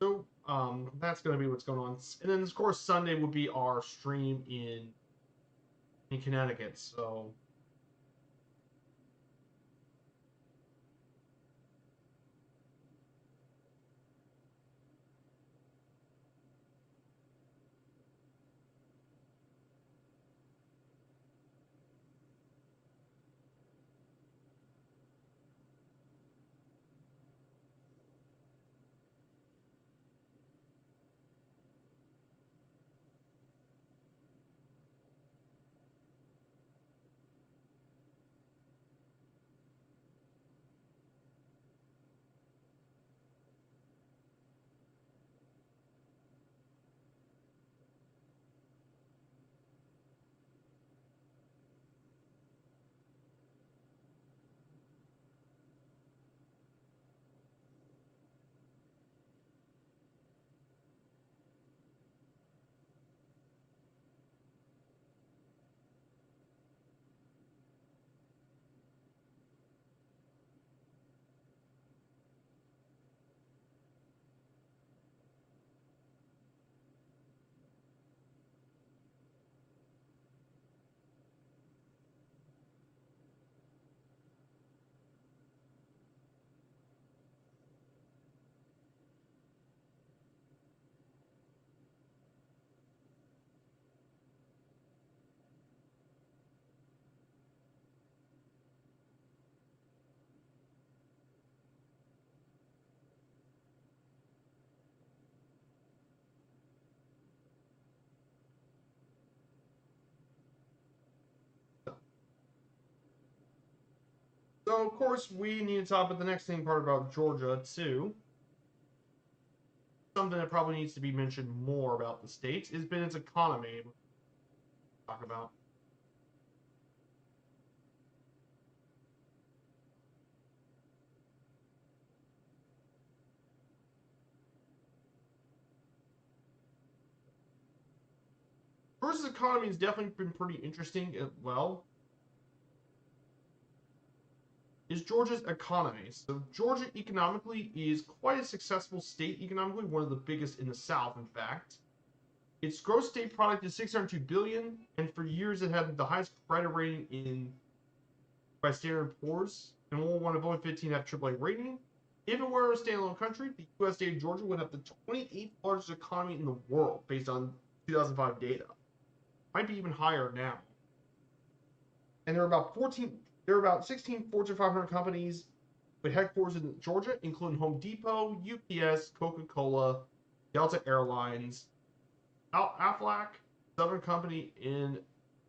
Speaker 1: So, that's going to be what's going on. And then, of course, Sunday will be our stream in Connecticut. So, So, of course, we need to talk about the next thing part about Georgia, too. Something that probably needs to be mentioned more about the state has been its economy. Talk about. Georgia's economy has definitely been pretty interesting as well. Is Georgia's economy. So Georgia economically is quite a successful state economically, one of the biggest in the South, in fact. Its gross state product is 602 billion, and for years it had the highest credit rating in by Standard & Poor's, and will one of only 15 have AAA rating. If it were a standalone country, the U.S. state of Georgia would have the 28th largest economy in the world based on 2005 data. Might be even higher now. And there are about 16 Fortune 500 companies with headquarters in Georgia, including Home Depot, UPS, Coca-Cola, Delta Airlines, Aflac, Southern Company, and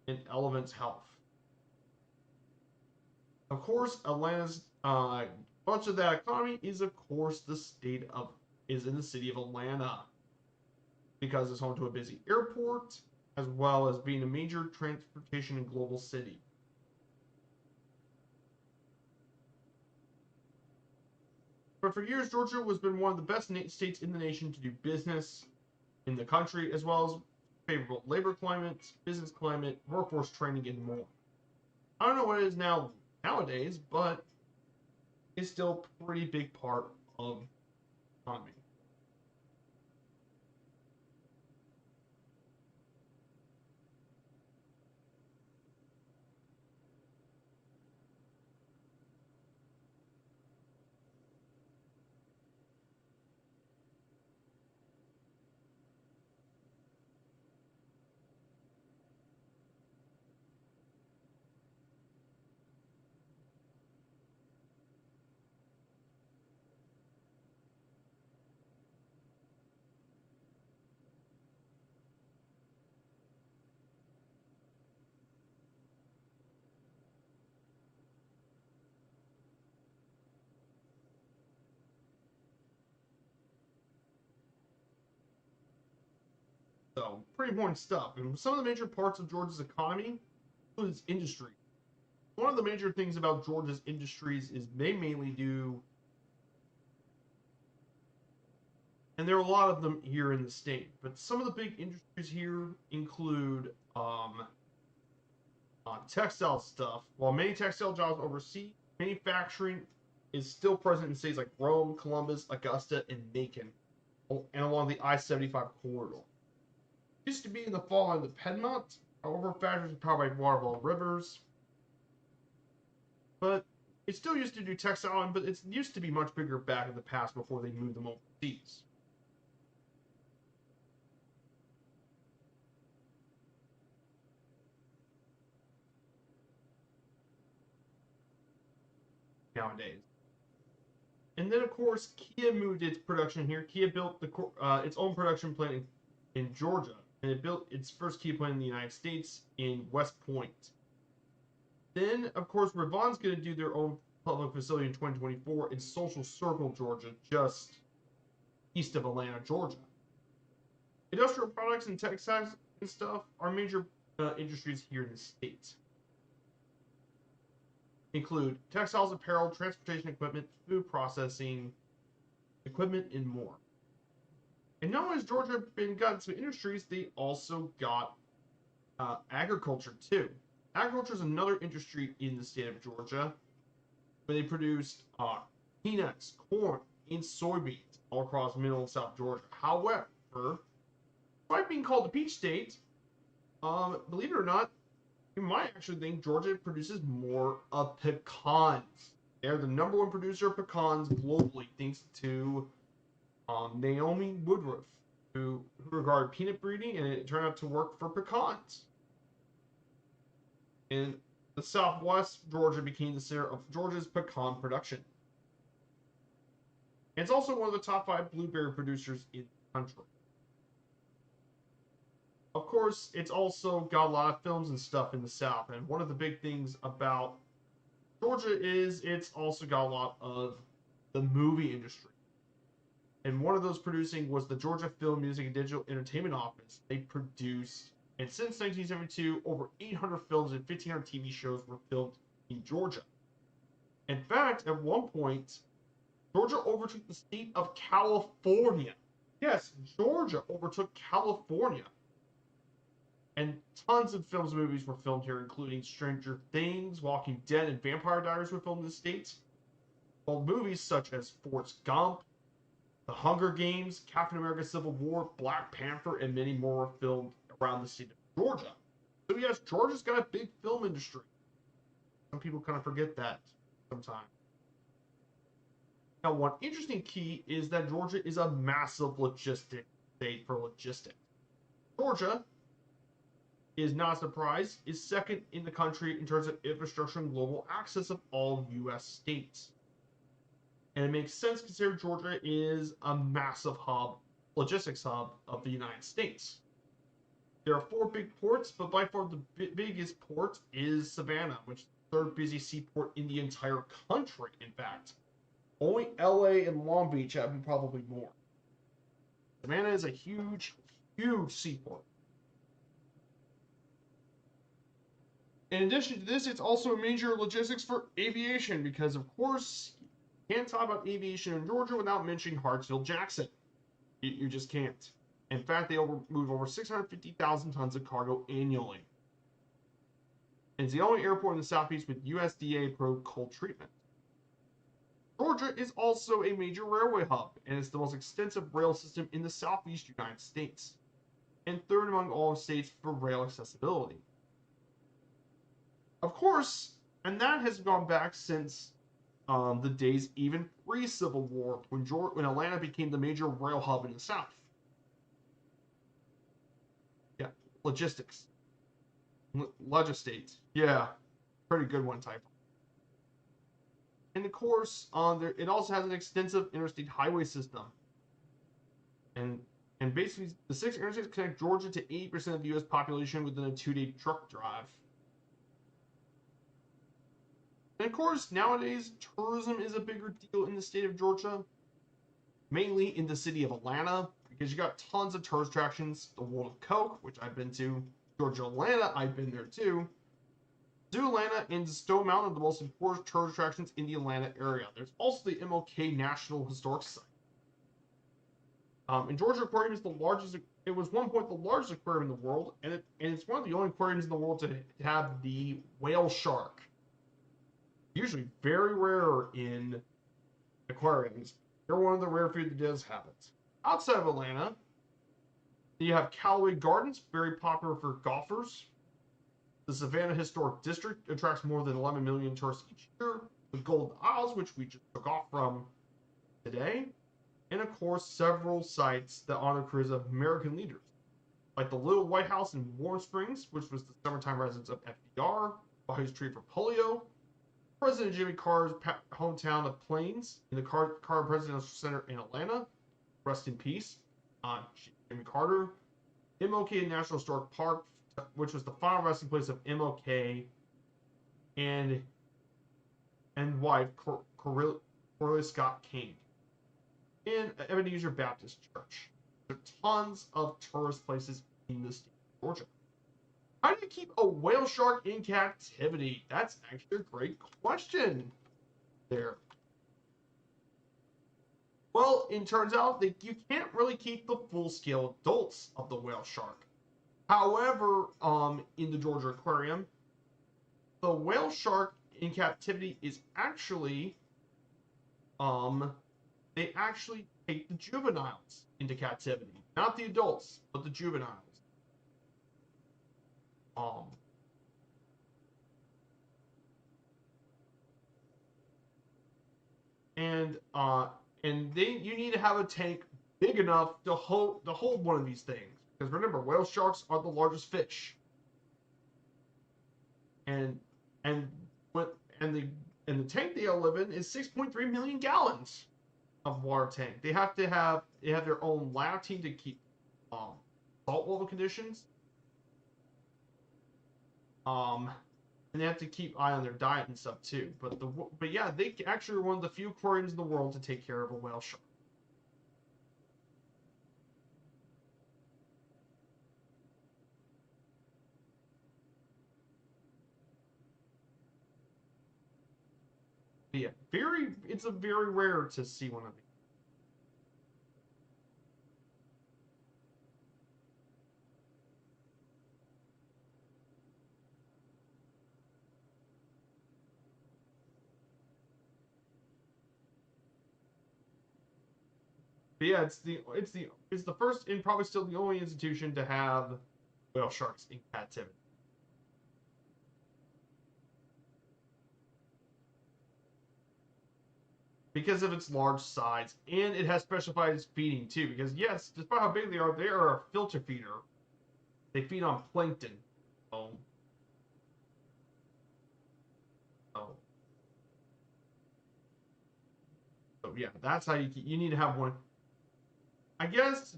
Speaker 1: Elevance Health. Of course, Atlanta's much of that economy is, of course, is in the city of Atlanta because it's home to a busy airport as well as being a major transportation and global city. But for years, Georgia has been one of the best states in the nation to do business in the country, as well as favorable labor climate, business climate, workforce training, and more. I don't know what it is nowadays, but it's still a pretty big part of the economy. So, pretty important stuff. And some of the major parts of Georgia's economy include its industry. One of the major things about Georgia's industries is they mainly do, and there are a lot of them here in the state, but some of the big industries here include textile stuff. While many textile jobs overseas, manufacturing is still present in cities like Rome, Columbus, Augusta, and Macon, and along the I-75 corridor. It used to be in the fall of the Piedmont, however, factories are powered by waterfall rivers. But it still used to do textile, but it used to be much bigger back in the past before they moved them overseas. Nowadays. And then, of course, Kia moved its production here. Kia built its own production plant in Georgia, and it built its first Kia plant in the United States in West Point. Then, of course, Revon's going to do their own public facility in 2024 in Social Circle, Georgia, just east of Atlanta, Georgia. Industrial products and textiles and stuff are major industries here in the state. Include textiles, apparel, transportation equipment, food processing equipment, and more. And not only has Georgia got some industries, they also got agriculture too. Agriculture is another industry in the state of Georgia, where they produce peanuts, corn, and soybeans all across middle and south Georgia. However, despite being called the peach state, believe it or not, you might actually think Georgia produces more of pecans. They're the number one producer of pecans globally, thanks to Naomi Woodruff, who regarded peanut breeding, and it turned out to work for pecans. In the southwest, Georgia became the center of Georgia's pecan production. And it's also one of the top 5 blueberry producers in the country. Of course, it's also got a lot of films and stuff in the South, and one of the big things about Georgia is, it's also got a lot of the movie industry. And one of those producing was the Georgia Film, Music, and Digital Entertainment Office. They produced, and since 1972, over 800 films and 1,500 TV shows were filmed in Georgia. In fact, at one point, Georgia overtook the state of California. Yes, Georgia overtook California. And tons of films and movies were filmed here, including Stranger Things, Walking Dead, and Vampire Diaries were filmed in the state. While movies such as Forrest Gump, The Hunger Games, Captain America Civil War, Black Panther, and many more were filmed around the state of Georgia. So yes, Georgia's got a big film industry. Some people kind of forget that sometimes. Now, one interesting key is that Georgia is a massive logistic state for logistics. Georgia is not a surprise, is second in the country in terms of infrastructure and global access of all U.S. states. And it makes sense considering Georgia is a massive hub, logistics hub of the United States. There are 4 big ports, but by far the biggest port is Savannah, which is the 3rd busiest seaport in the entire country, in fact. Only LA and Long Beach have probably more. Savannah is a huge, huge seaport. In addition to this, it's also a major logistics for aviation because, of course, you can't talk about aviation in Georgia without mentioning Hartsfield-Jackson. You just can't. In fact, they move over 650,000 tons of cargo annually. And it's the only airport in the Southeast with USDA-approved cold treatment. Georgia is also a major railway hub, and it's the most extensive rail system in the Southeast United States, and 3rd among all states for rail accessibility. Of course, and that has gone back since the days even pre-Civil War, when Atlanta became the major rail hub in the South. Yeah, logistics. Legislate. Yeah, pretty good one type. And of course, it also has an extensive interstate highway system. And basically, the 6 interstates connect Georgia to 80% of the U.S. population within a 2-day truck drive. And of course, nowadays, tourism is a bigger deal in the state of Georgia, mainly in the city of Atlanta, because you got tons of tourist attractions. The World of Coke, which I've been to. Georgia Atlanta, I've been there too. Zoo Atlanta and Stone Mountain are the most important tourist attractions in the Atlanta area. There's also the MLK National Historic Site. And Georgia Aquarium is the largest. It was one point the largest aquarium in the world, and it's one of the only aquariums in the world to have the whale shark. Usually very rare in aquariums. They're one of the rare few that does have it. Outside of Atlanta, you have Callaway Gardens, very popular for golfers. The Savannah Historic District attracts more than 11 million tourists each year. The Golden Isles, which we just took off from today. And of course, several sites that honor careers of American leaders, like the Little White House in Warm Springs, which was the summertime residence of FDR, while he was treated for polio. President Jimmy Carter's hometown of Plains, in the Carter Presidential Center in Atlanta. Rest in peace, Jimmy Carter. MLK National Historic Park, which was the final resting place of MLK and wife Corliss Scott King. And Ebenezer Baptist Church. There are tons of tourist places in the state of Georgia. How do you keep a whale shark in captivity? That's actually a great question there. Well, it turns out that you can't really keep the full-scale adults of the whale shark. However, in the Georgia Aquarium, the whale shark in captivity is actually, they actually take the juveniles into captivity. Not the adults, but the juveniles. And you need to have a tank big enough to hold one of these things, because remember, whale sharks are the largest fish. And the tank they all live in is 6.3 million gallons of water tank. They have their own lab team to keep salt level conditions. and they have to keep eye on their diet and stuff too. But yeah, they actually are one of the few aquariums in the world to take care of a whale shark. But yeah, it's a very rare to see one of these. But yeah, it's the first and probably still the only institution to have whale sharks in captivity. Because of its large size, and it has specialized feeding too. Because yes, despite how big they are a filter feeder. They feed on plankton. So, so, so yeah, that's how you need to have one. I guess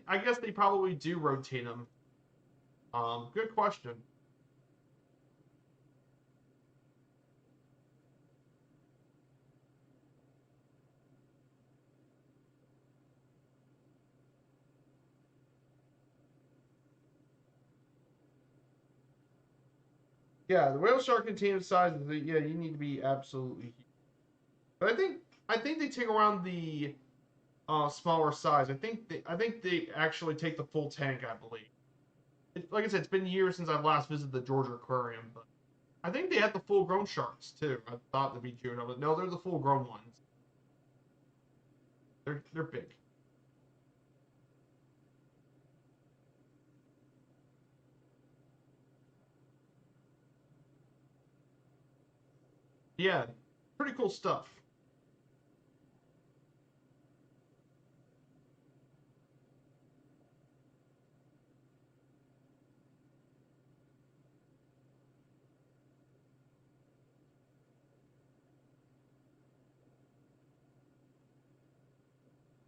Speaker 1: I guess they probably do rotate them. Good question. Yeah, the whale shark container size. Yeah, you need to be absolutely huge. But I think they take around the smaller size. I think they actually take the full tank. I believe. Like I said, it's been years since I've last visited the Georgia Aquarium, but I think they had the full grown sharks too. I thought they'd be cute, but no, they're the full grown ones. They're big. Yeah, pretty cool stuff.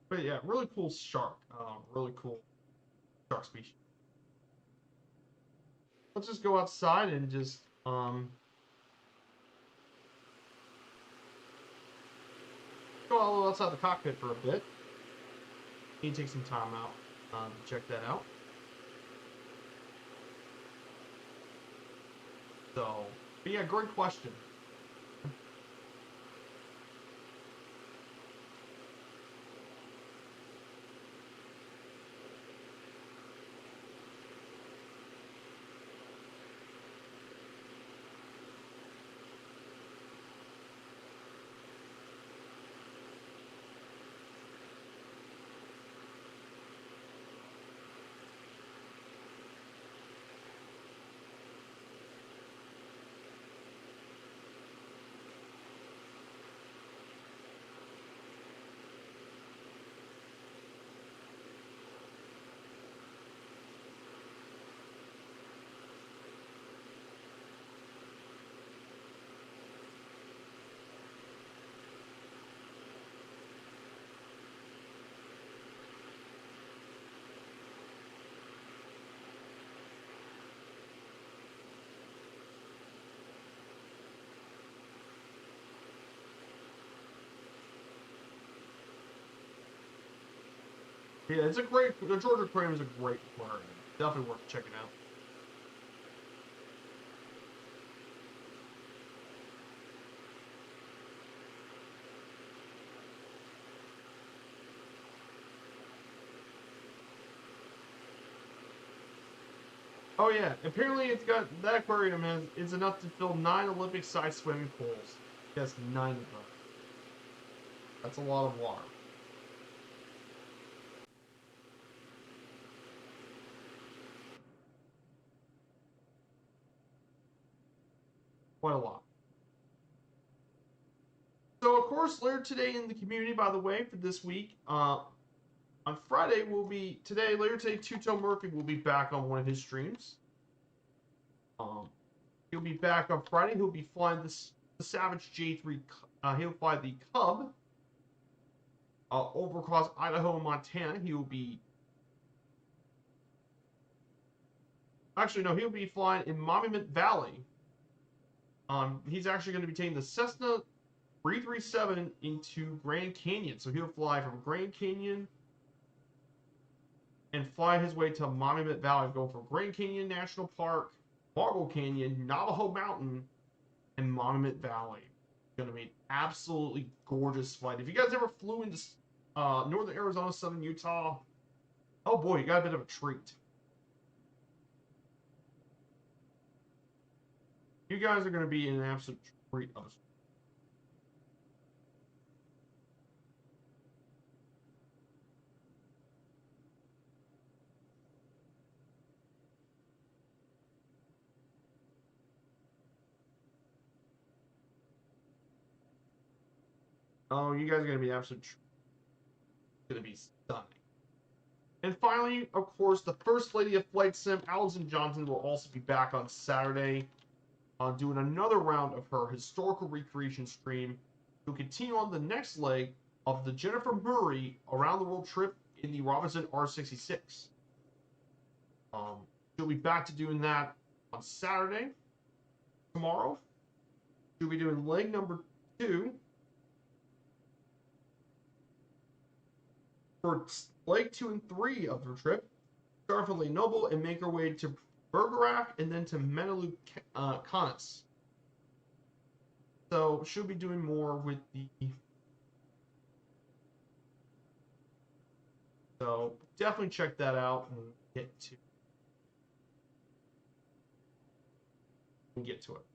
Speaker 1: But yeah, really cool shark. Really cool shark species. Let's just go outside and just go a little outside the cockpit for a bit. Need to take some time out to check that out. So, but yeah, great question. Yeah, it's a great. The Georgia Aquarium is a great aquarium. Definitely worth checking out. Oh yeah, apparently it's got that aquarium has is enough to fill 9 Olympic-sized swimming pools. Yes, 9 of them. That's a lot of water. Quite a lot. So of course, later today in the community, by the way, for this week, on Friday later today, Two Tone Murphy will be back on one of his streams. Um, he'll be back on Friday. He'll be flying the Savage J3. He'll fly the Cub over across Idaho and Montana. He will be actually no, he'll be flying in Monument Valley He's actually going to be taking the Cessna 337 into Grand Canyon. So he'll fly from Grand Canyon and fly his way to Monument Valley, go from Grand Canyon National Park, Marble Canyon, Navajo Mountain, and Monument Valley. It's going to be an absolutely gorgeous flight. If you guys ever flew into northern Arizona, southern Utah, oh boy, you got a bit of a treat. You guys are going to be in an absolute treat of a Oh, you guys are going to be absolutely going to be stunning. And finally, of course, the First Lady of Flight Sim, Allison Johnson, will also be back on Saturday doing another round of her historical recreation stream to continue on the next leg of the Jennifer Murray around the world trip in the Robinson R66. She'll be back to doing that on Saturday. Tomorrow, she'll be doing leg number 2 for leg 2 and 3 of her trip. Start from Lake Noble and make her way to Bergerac and then to Menelu Canis. So she'll be doing more with the. So definitely check that out and get to it.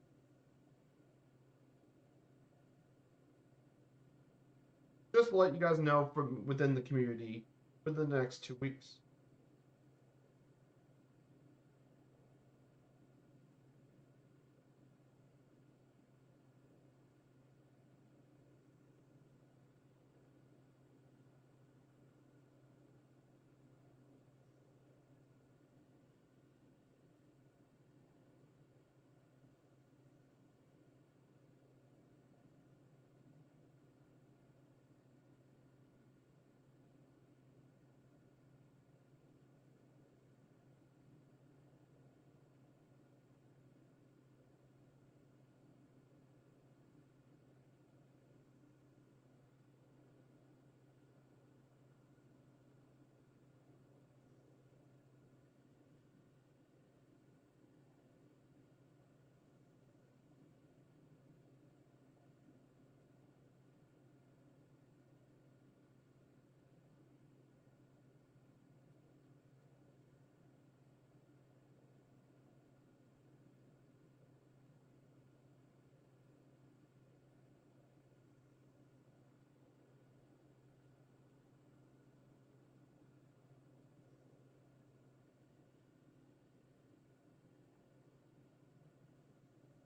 Speaker 1: Just to let you guys know from within the community for the next 2 weeks.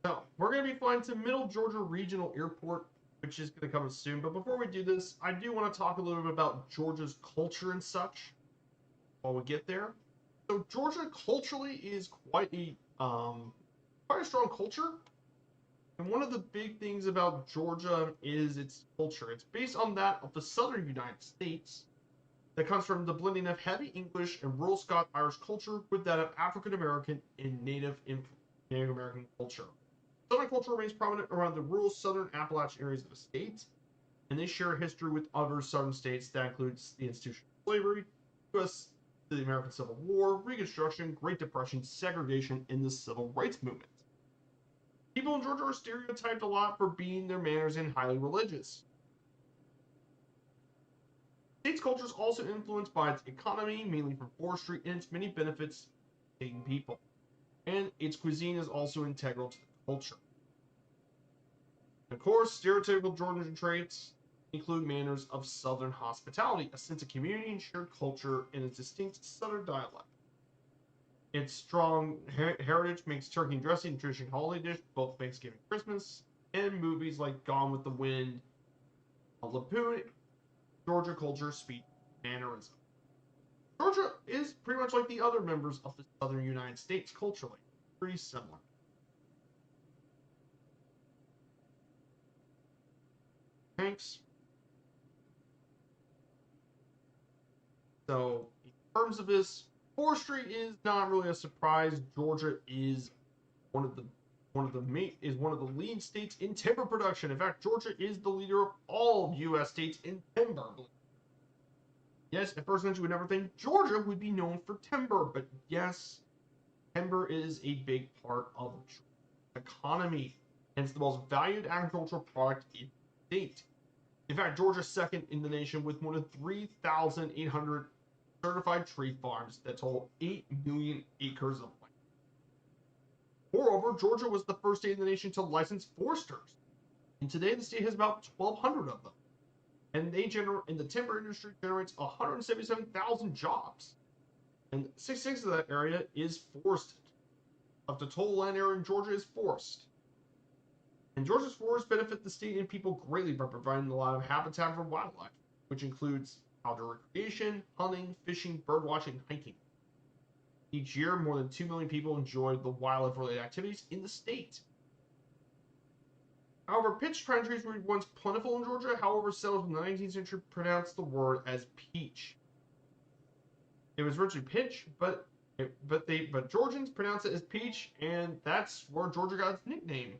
Speaker 1: So we're going to be flying to Middle Georgia Regional Airport, which is going to come soon. But before we do this, I do want to talk a little bit about Georgia's culture and such while we get there. So Georgia culturally is quite a strong culture. And one of the big things about Georgia is its culture. It's based on that of the southern United States that comes from the blending of heavy English and rural Scotch-Irish culture with that of African American and Native American culture. Southern culture remains prominent around the rural southern Appalachian areas of the state, and they share a history with other southern states that includes the institution of slavery, US, the American Civil War, Reconstruction, Great Depression, segregation, and the Civil Rights Movement. People in Georgia are stereotyped a lot for being their manners and highly religious. The state's culture is also influenced by its economy, mainly from forestry, and its many benefits to people. And its cuisine is also integral to the culture. Of course, stereotypical Georgian traits include manners of Southern hospitality, a sense of community and shared culture, and a distinct Southern dialect. Its strong heritage makes turkey and dressing a traditional holiday dish, both Thanksgiving and Christmas, and movies like Gone with the Wind, Lapoon, Georgia culture, speech, mannerism. Georgia is pretty much like the other members of the southern United States culturally, pretty similar. Thanks. So, in terms of this, forestry is not really a surprise. Georgia is one of the one of the lead states in timber production. In fact, Georgia is the leader of all U.S. states in timber. Yes, at first mention, we never think Georgia would be known for timber, but yes, timber is a big part of the economy, and it's the most valued agricultural product in the state. In fact, Georgia's second in the nation with more than 3,800 certified tree farms that total 8 million acres of land. Moreover, Georgia was the first state in the nation to license foresters, and today the state has about 1,200 of them. And the timber industry generates 177,000 jobs, and 66 of that area is forested. Of the total land area in Georgia is forest. And Georgia's forests benefit the state and people greatly by providing a lot of habitat for wildlife, which includes outdoor recreation, hunting, fishing, birdwatching, and hiking. Each year, more than 2 million people enjoy the wildlife-related activities in the state. However, peach pine trees were once plentiful in Georgia. However, settlers in the 19th century pronounced the word as peach. It was originally pitch, but Georgians pronounce it as peach, and that's where Georgia got its nickname.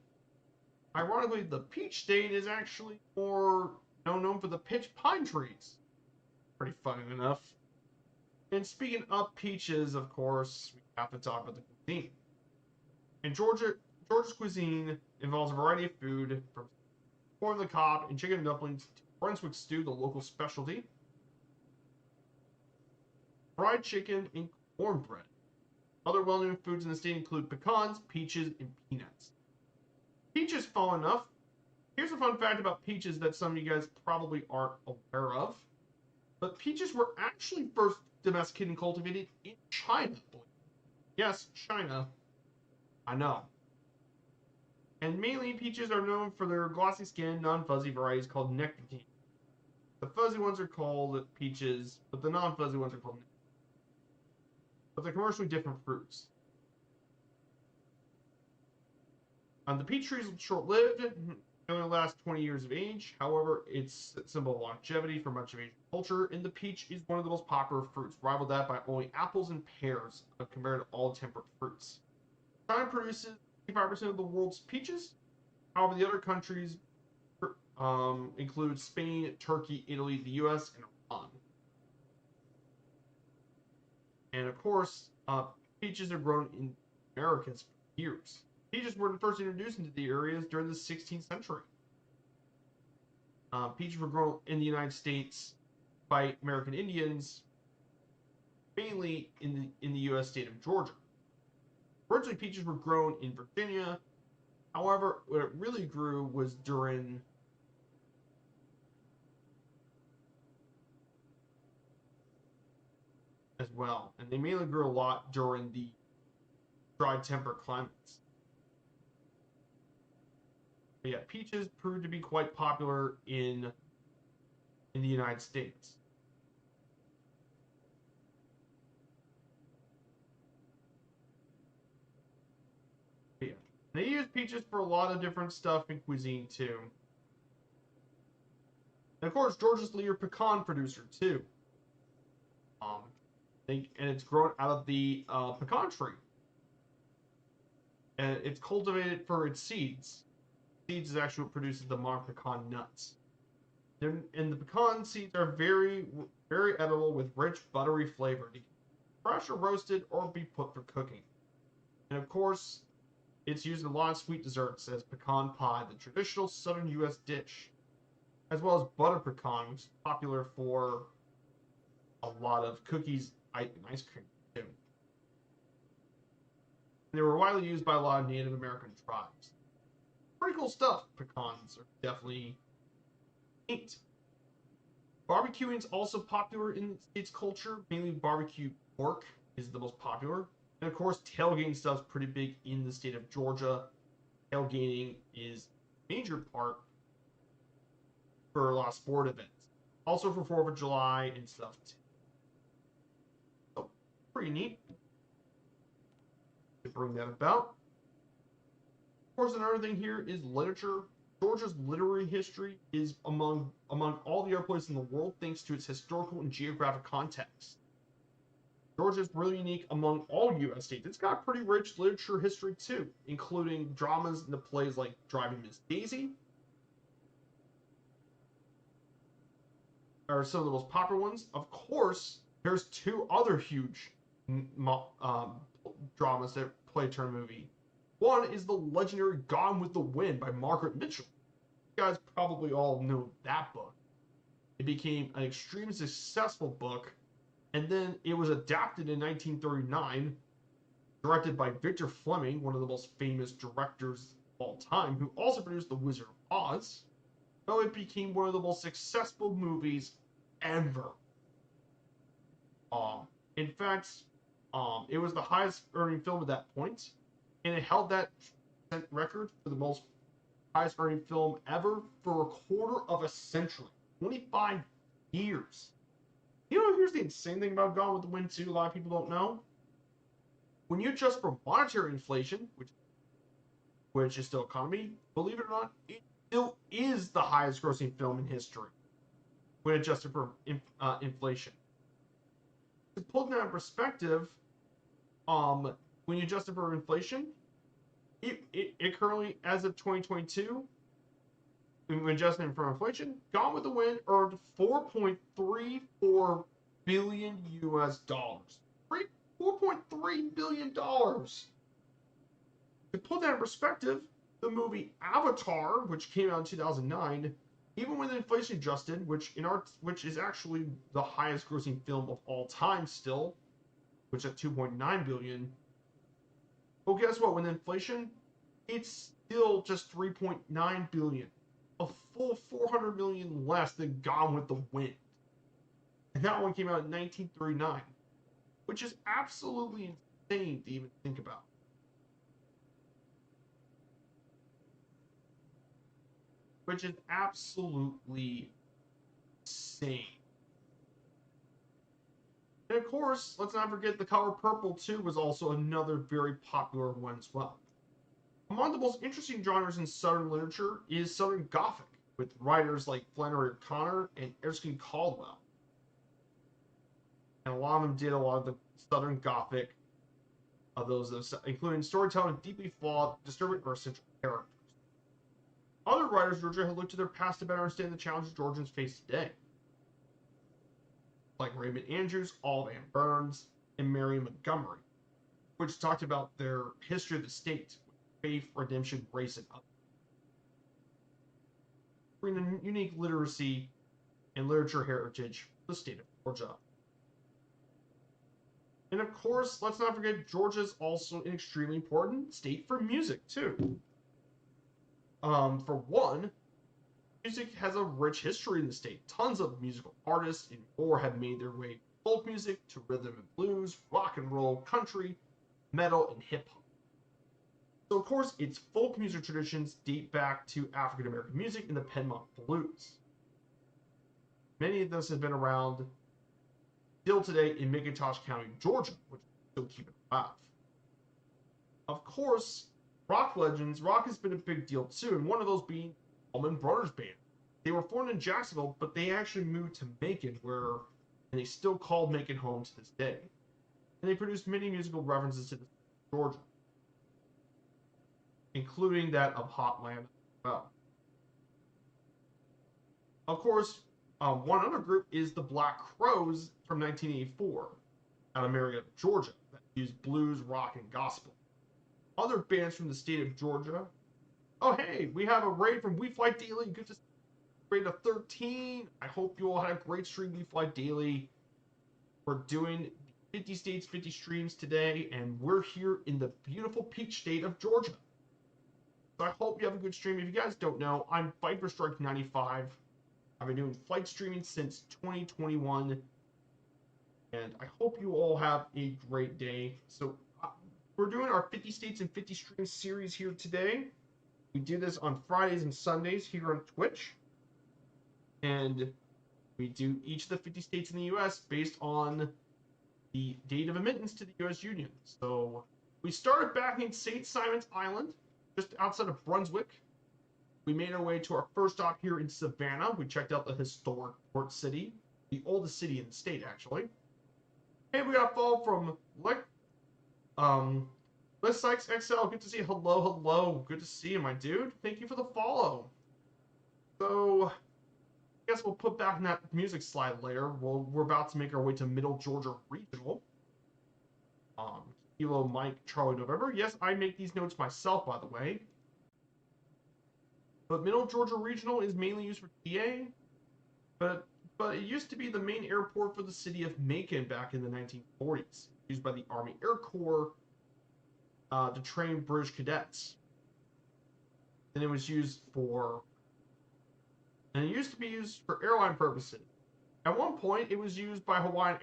Speaker 1: Ironically, the peach state is actually more known for the pitch pine trees. Pretty funny enough. And speaking of peaches, of course, we have to talk about the cuisine. In Georgia's cuisine involves a variety of food, from corn on the cob and chicken dumplings to Brunswick stew, the local specialty, fried chicken, and cornbread. Other well-known foods in the state include pecans, peaches, and peanuts. Peaches, fun enough. Here's a fun fact about peaches that some of you guys probably aren't aware of. But peaches were actually first domesticated and cultivated in China. Yes, China. I know. And mainly, peaches are known for their glossy skin, non-fuzzy varieties called nectarine. The fuzzy ones are called peaches, but the non-fuzzy ones are called nectarine. But they're commercially different fruits. The peach tree is short-lived. It only lasts 20 years of age. However, it's a symbol of longevity for much of Asian culture, and the peach is one of the most popular fruits, rivaled that by only apples and pears compared to all temperate fruits. China produces 55% of the world's peaches. However, the other countries include Spain, Turkey, Italy, the U.S., and Iran. And of course, peaches are grown in the Americas for years. Peaches were first introduced into the areas during the 16th century. Peaches were grown in the United States by American Indians, mainly in the U.S. state of Georgia. Originally, peaches were grown in Virginia. However, what it really grew was during as well, and they mainly grew a lot during the dry temperate climates. But yeah, peaches proved to be quite popular in the United States. But yeah, they use peaches for a lot of different stuff in cuisine too. And of course, Georgia's leader pecan producer too. And it's grown out of the pecan tree, and it's cultivated for its seeds. Seeds is actually what produces the modern pecan nuts. And the pecan seeds are very, very edible with rich, buttery flavor. They can be fresh or roasted or be put for cooking. And of course, it's used in a lot of sweet desserts as pecan pie, the traditional southern U.S. dish, as well as butter pecan, which is popular for a lot of cookies and ice cream too. And they were widely used by a lot of Native American tribes. Pretty cool stuff. Pecans are definitely neat. Barbecuing is also popular in the state's culture. Mainly barbecue pork is the most popular. And of course, tailgating stuff is pretty big in the state of Georgia. Tailgating is a major part for a lot of sport events. Also for 4th of July and stuff too. So, pretty neat to bring that about. Of course, another thing here is literature. Georgia's literary history is among all the other places in the world thanks to its historical and geographic context. Georgia's really unique among all U.S. states. It's got pretty rich literature history too, including dramas and the plays like Driving Miss Daisy, are some of the most popular ones. Of course, there's two other huge dramas that play turn movie. One is the legendary Gone with the Wind by Margaret Mitchell. You guys probably all know that book. It became an extremely successful book, and then it was adapted in 1939, directed by Victor Fleming, one of the most famous directors of all time, who also produced The Wizard of Oz. So it became one of the most successful movies ever. In fact, it was the highest earning film at that point, and it held that record for the most highest earning film ever for a quarter of a century, 25 years. You know, here's the insane thing about Gone with the Wind too. A lot of people don't know. When you adjust for monetary inflation, which is still economy, believe it or not, it still is the highest grossing film in history when adjusted for inflation. To put that in perspective, when you adjust it for inflation, it currently, as of 2022, when adjusting for inflation, Gone with the Wind earned $4.34 billion US. $4.3 billion. To put that in perspective, the movie Avatar, which came out in 2009, even with inflation adjusted, which is actually the highest grossing film of all time still, which at 2.9 billion. Well, guess what? With inflation, it's still just 3.9 billion, a full 400 million less than Gone with the Wind. And that one came out in 1939, which is absolutely insane to even think about. Which is absolutely insane. And of course, let's not forget The Color Purple too was also another very popular one as well. Among the most interesting genres in Southern literature is Southern Gothic, with writers like Flannery O'Connor and Erskine Caldwell. And a lot of them did a lot of the Southern Gothic of those, including storytelling with deeply flawed, disturbing, or essential characters. Other writers in Georgia have looked to their past to better understand the challenges Georgians face today, like Raymond Andrews, Olive Ann Burns, and Mary Montgomery, which talked about their history of the state, faith, redemption, race, and others. Bringing unique literacy and literature heritage to the state of Georgia. And of course, let's not forget Georgia is also an extremely important state for music too. For one, music has a rich history in the state. Tons of musical artists and more have made their way from folk music to rhythm and blues, rock and roll, country, metal, and hip hop. So, of course, its folk music traditions date back to African American music and the Piedmont Blues. Many of those have been around still today in McIntosh County, Georgia, which is still keeping alive. Of course, rock legends, rock has been a big deal too, and one of those being Allman Brothers Band. They were formed in Jacksonville, but they actually moved to Macon, and they still call Macon home to this day. And they produced many musical references to the Georgia, including that of Hotland as well. Of course, one other group is the Black Crowes from 1984 out of Marietta, Georgia, that used blues, rock, and gospel. Other bands from the state of Georgia. Oh, hey, we have a raid from We Fly Daily. Good to see raid of 13. I hope you all had a great stream, We Fly Daily. We're doing 50 states, 50 streams today, and we're here in the beautiful peach state of Georgia. So I hope you have a good stream. If you guys don't know, I'm Fight for Strike 95. I've been doing flight streaming since 2021, and I hope you all have a great day. So we're doing our 50 states and 50 streams series here today. We do this on Fridays and Sundays here on Twitch, and we do each of the 50 states in the U.S. based on the date of admittance to the U.S. Union. So we started back in St. Simon's Island, just outside of Brunswick. We made our way to our first stop here in Savannah. We checked out the historic port city, the oldest city in the state, actually. Hey, we got a follow from Les Sykes XL. Good to see you. Hello, hello. Good to see you, my dude. Thank you for the follow. So, I guess we'll put back in that music slide later. We're about to make our way to Middle Georgia Regional. Kilo Mike Charlie November. Yes, I make these notes myself, by the way. But Middle Georgia Regional is mainly used for TA, but it used to be the main airport for the city of Macon back in the 1940s, used by the Army Air Corps to train British cadets. And it was used for, and it used to be used for airline purposes. At one point, it was used by Hawaiian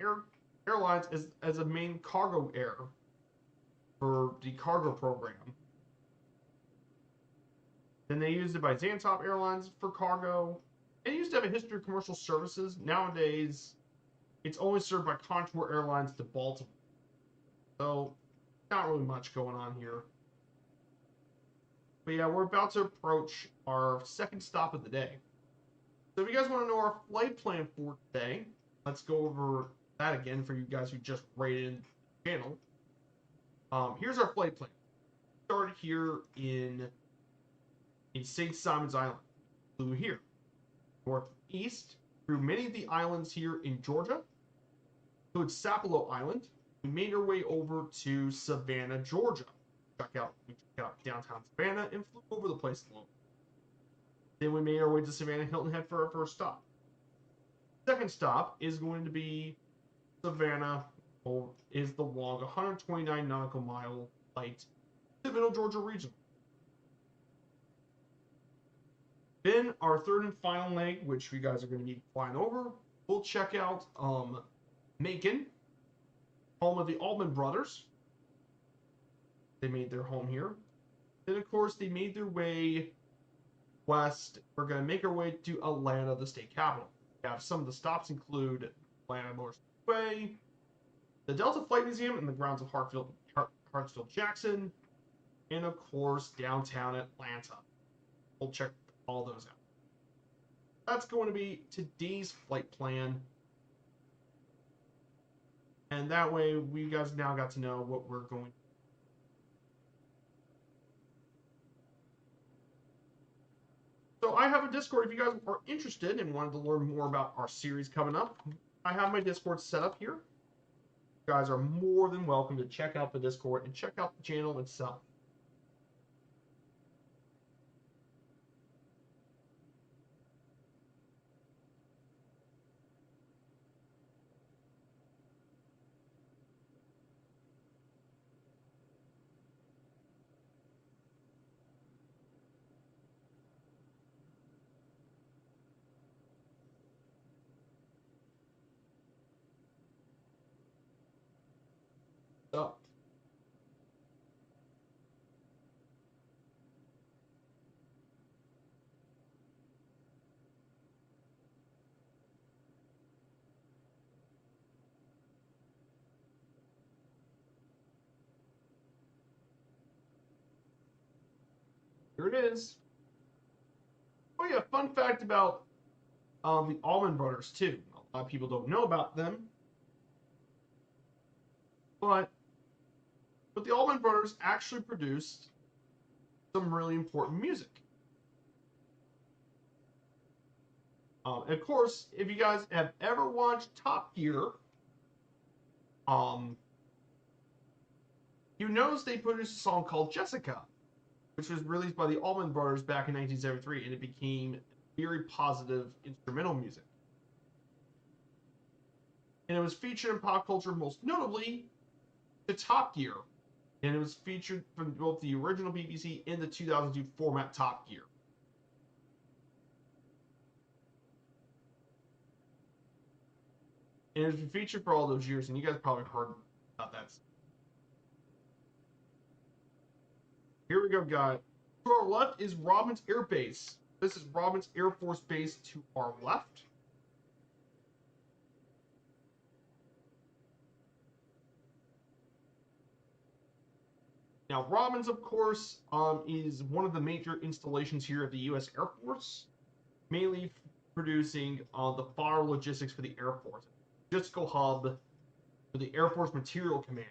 Speaker 1: Airlines as a main cargo air for the cargo program. Then they used it by Zantop Airlines for cargo. It used to have a history of commercial services. Nowadays, it's only served by Contour Airlines to Baltimore. So, not really much going on here. But yeah, we're about to approach our second stop of the day. So if you guys want to know our flight plan for today, let's go over that again for you guys who just rated the channel. Here's our flight plan. Start here in St. Simon's Island. Flew here. Northeast through many of the islands here in Georgia. Include Sapelo Island. We made our way over to Savannah, Georgia. We checked out downtown Savannah and flew over the place a little. Then we made our way to Savannah Hilton Head for our first stop. Second stop is going to be Savannah, is the long 129 nautical mile flight to the Middle Georgia region. Then our third and final leg, which you guys are going to be flying over, we'll check out Macon, home of the Allman Brothers. They made their home here. Then, of course, they made their way west. We're going to make our way to Atlanta, the state capital. We have some of the stops include Atlanta Motor Speedway, the Delta Flight Museum, and the grounds of Hartsfield-Jackson, and, of course, downtown Atlanta. We'll check all those out. That's going to be today's flight plan. And that way, we guys now got to know what we're going to do. So I have a Discord. If you guys are interested and wanted to learn more about our series coming up, I have my Discord set up here. You guys are more than welcome to check out the Discord and check out the channel itself. So, here it is. Oh yeah, fun fact about the Allman Brothers too. A lot of people don't know about them, but the Allman Brothers actually produced some really important music. Of course, if you guys have ever watched Top Gear, you notice they produced a song called Jessica, which was released by the Allman Brothers back in 1973, and it became very positive instrumental music. And it was featured in pop culture, most notably the Top Gear. And it was featured from both the original BBC and the 2002 format Top Gear. And it's been featured for all those years, and you guys probably heard about that. Here we go, guys. To our left is Robins Air Base. This is Robins Air Force Base to our left. Now, Robins, of course, is one of the major installations here at the U.S. Air Force, mainly producing the fire logistics for the Air Force. Logistical hub for the Air Force Material Command.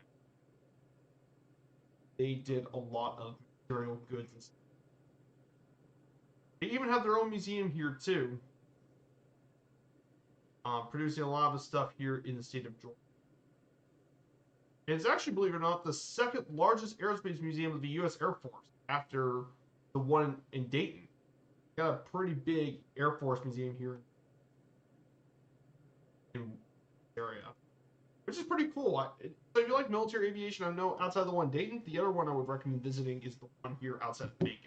Speaker 1: They did a lot of material goods and stuff. They even have their own museum here too, producing a lot of the stuff here in the state of Georgia. And it's actually, believe it or not, the second largest aerospace museum of the U.S. Air Force after the one in Dayton. Got a pretty big Air Force museum here in the area, which is pretty cool. So if you like military aviation, I know outside the one in Dayton, the other one I would recommend visiting is the one here outside of Macon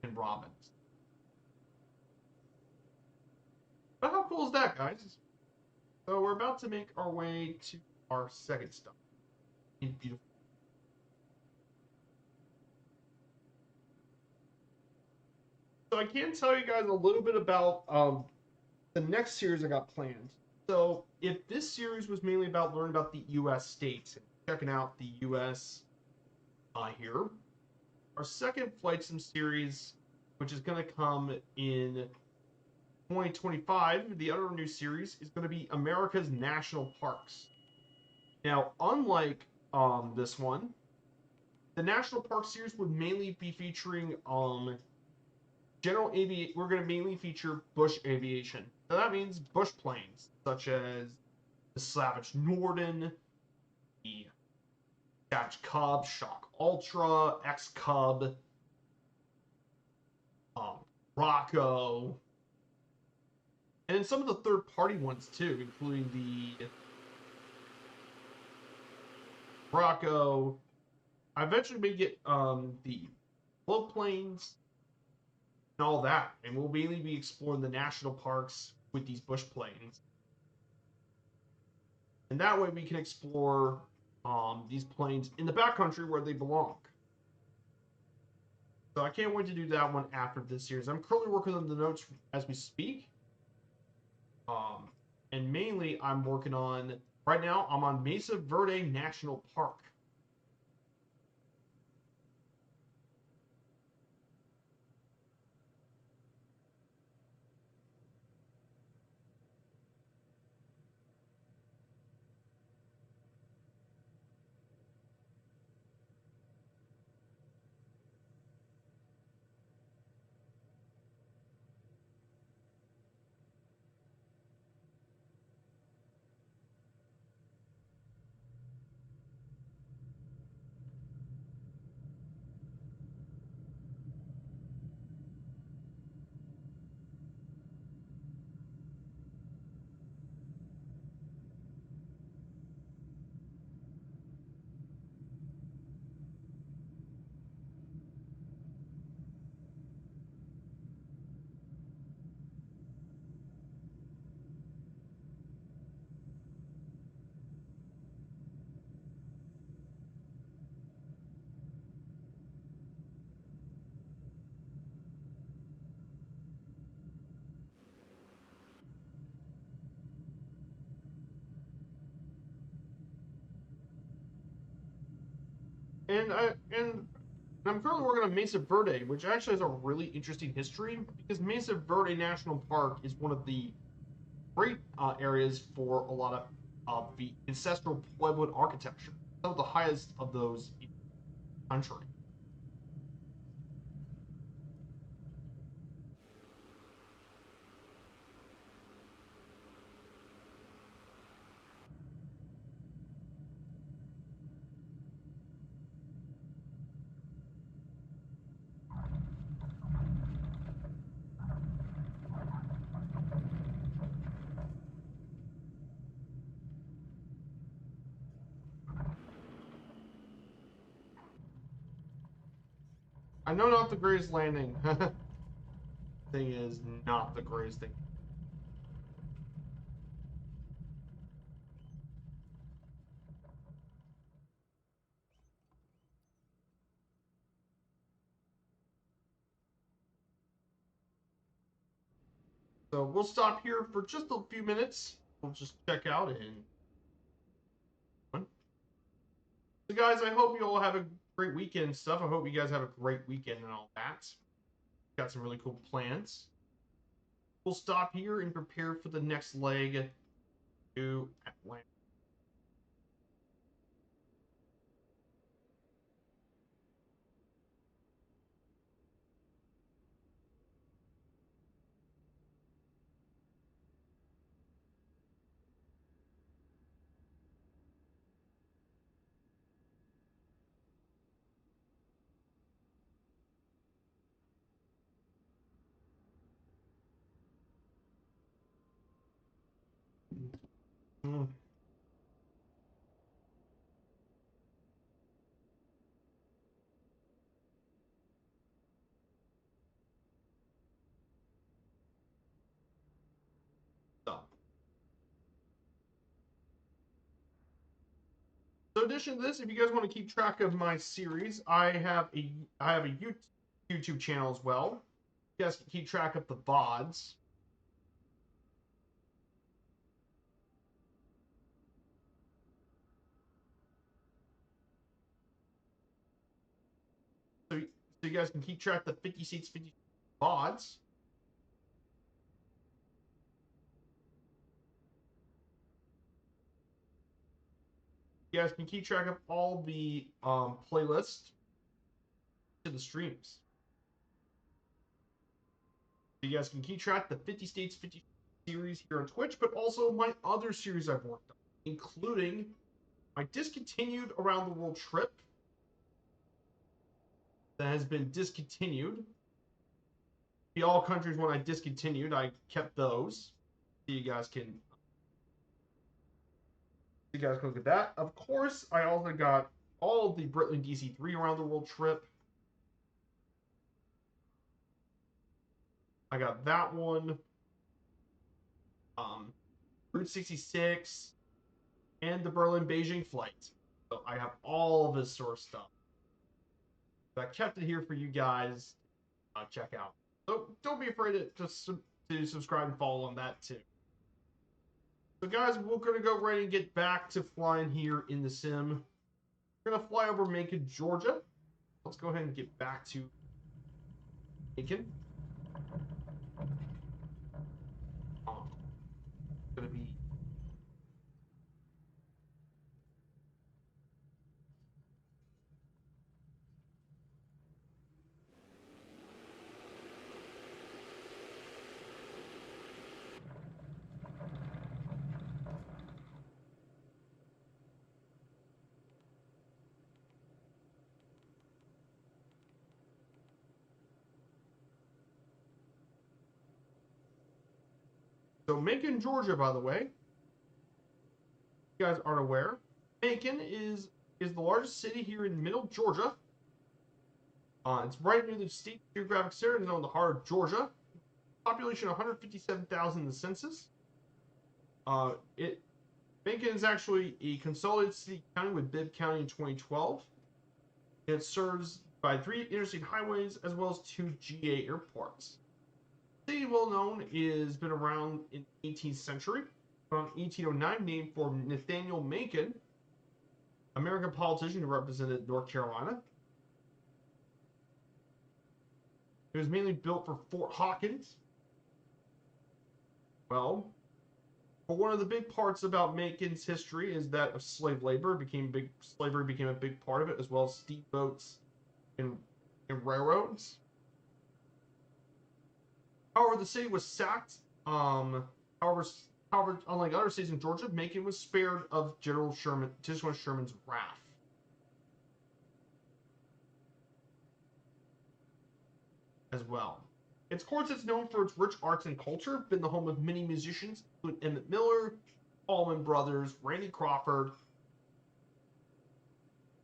Speaker 1: in Robbins. But how cool is that, guys? So we're about to make our way to our second stop in beautiful. So I can tell you guys a little bit about the next series I got planned. So if this series was mainly about learning about the U.S. states and checking out the U.S. Here, our second flight sim series, which is going to come in 2025, the other new series is going to be America's National Parks. Now, unlike this one, the National Park series would mainly be featuring general aviation. We're going to mainly feature bush aviation. So that means bush planes, such as the Savage Norden, the Savage Cub, Shock Ultra, X Cub, Rocco, and then some of the third-party ones too, including the Rocco. I eventually may get the float planes and all that, and we'll mainly be exploring the national parks with these bush planes. And that way we can explore these planes in the backcountry where they belong. So I can't wait to do that one after this series. I'm currently working on the notes as we speak. And mainly I'm working on, right now, I'm on Mesa Verde National Park. And I'm currently working on Mesa Verde, which actually has a really interesting history because Mesa Verde National Park is one of the great areas for a lot of the ancestral Puebloan architecture. Some of the highest of those in the country. I know not the greatest landing. Thing is not the greatest thing. So we'll stop here for just a few minutes. We'll just check out and. So guys, I hope you all have a great weekend and stuff. I hope you guys have a great weekend and all that. Got some really cool plans. We'll stop here and prepare for the next leg to Atlanta. Mm. So, in addition to this, if you guys want to keep track of my series, I have a YouTube channel as well. You guys can keep track of the VODs. So you guys can keep track of the 50 seats, 50 VODs. You guys can keep track of all the playlists to the streams. You guys can keep track of the 50 States 50 series here on Twitch, but also my other series I've worked on, including my discontinued Around the World trip that has been discontinued. The all countries when I discontinued, I kept those. So you guys can look at that. Of course, I also got all of the Britling DC3 Around the World trip. I got that one. Route 66, and the Berlin Beijing flight. So I have all of this sort of stuff. But I kept it here for you guys check out. So don't be afraid to subscribe and follow on that too. So guys, we're gonna go right and get back to flying here in the sim. We're gonna fly over Macon, Georgia. Let's go ahead and get back to Macon. Gonna be so Macon, Georgia, by the way. You guys aren't aware. Macon is the largest city here in Middle Georgia. It's right near the state geographic area zone, the heart of Georgia. Population 157,000 in the census. It Macon is actually a consolidated city county with Bibb County in 2012. It serves by 3 interstate highways as well as 2 GA airports. The city, well known, is been around in the 18th century. Around 1809, named for Nathaniel Macon, American politician who represented North Carolina. It was mainly built for Fort Hawkins. Well, but one of the big parts about Macon's history is that of slave labor. Slavery became a big part of it, as well as steamboats and railroads. However, the city was sacked. However, unlike other cities in Georgia, Macon was spared of General Sherman's wrath. As well. Its courts is known for its rich arts and culture, been the home of many musicians, including Emmett Miller, Allman Brothers, Randy Crawford,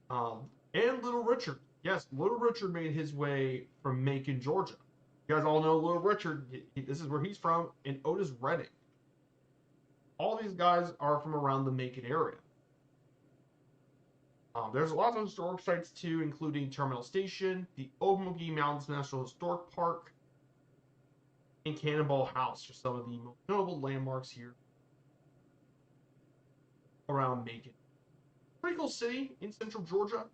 Speaker 1: and Little Richard. Yes, Little Richard made his way from Macon, Georgia. You guys all know Little Richard. This is where he's from, and Otis Redding. All these guys are from around the Macon area. There's lots of historic sites too, including Terminal Station, the Ocmulgee Mountains National Historic Park, and Cannonball House are some of the most notable landmarks here around Macon. Pretty cool city in central Georgia.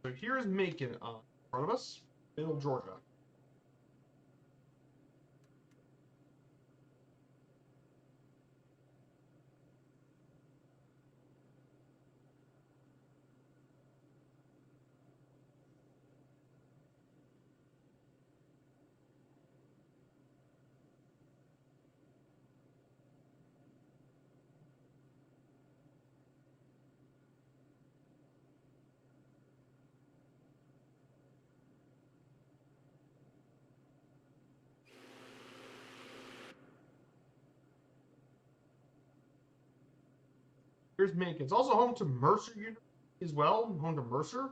Speaker 1: So here's Macon in front of us, middle Georgia. Here's Macon. It's also home to Mercer University as well, home to Mercer.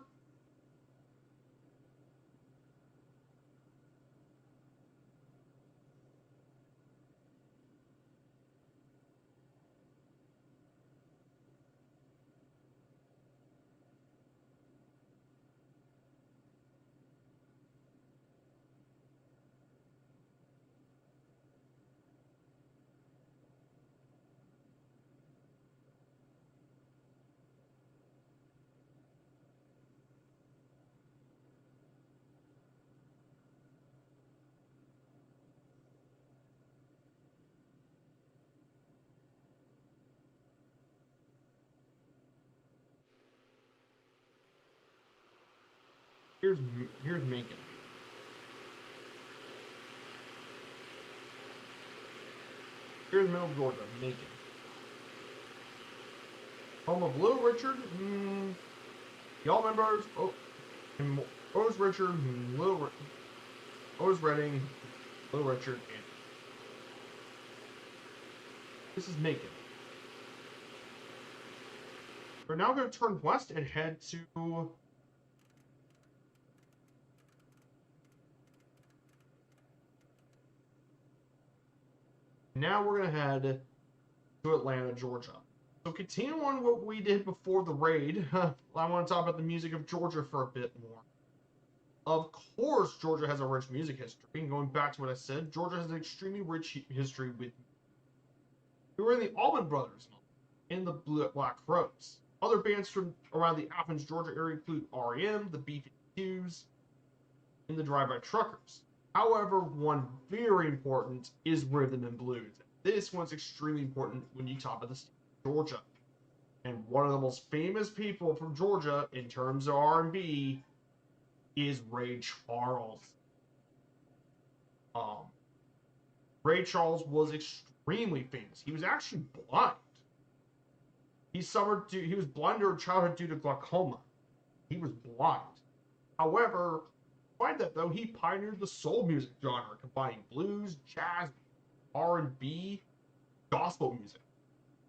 Speaker 1: Here's here's Macon. Here's Middle Georgia, Macon. Home of Little Richard. Y'all remember? Otis Richard, Otis Redding, Little Richard, and this is Macon. We're now going to turn west and head to now we're going to head to Atlanta, Georgia. So continuing on what we did before the raid, I want to talk about the music of Georgia for a bit more. Of course, Georgia has a rich music history. And going back to what I said, Georgia has an extremely rich history with. We were in the Allman Brothers and the Black Crowes. Other bands from around the Athens, Georgia area include REM, the B-52s, and the Drive-By Truckers. However, one very important is rhythm and blues. This one's extremely important when you talk about the state of Georgia. And one of the most famous people from Georgia in terms of R&B is Ray Charles. Ray Charles was extremely famous. He was actually blind. He was blind during childhood due to glaucoma. He was blind. However, despite that though, he pioneered the soul music genre, combining blues, jazz, R&B, gospel music,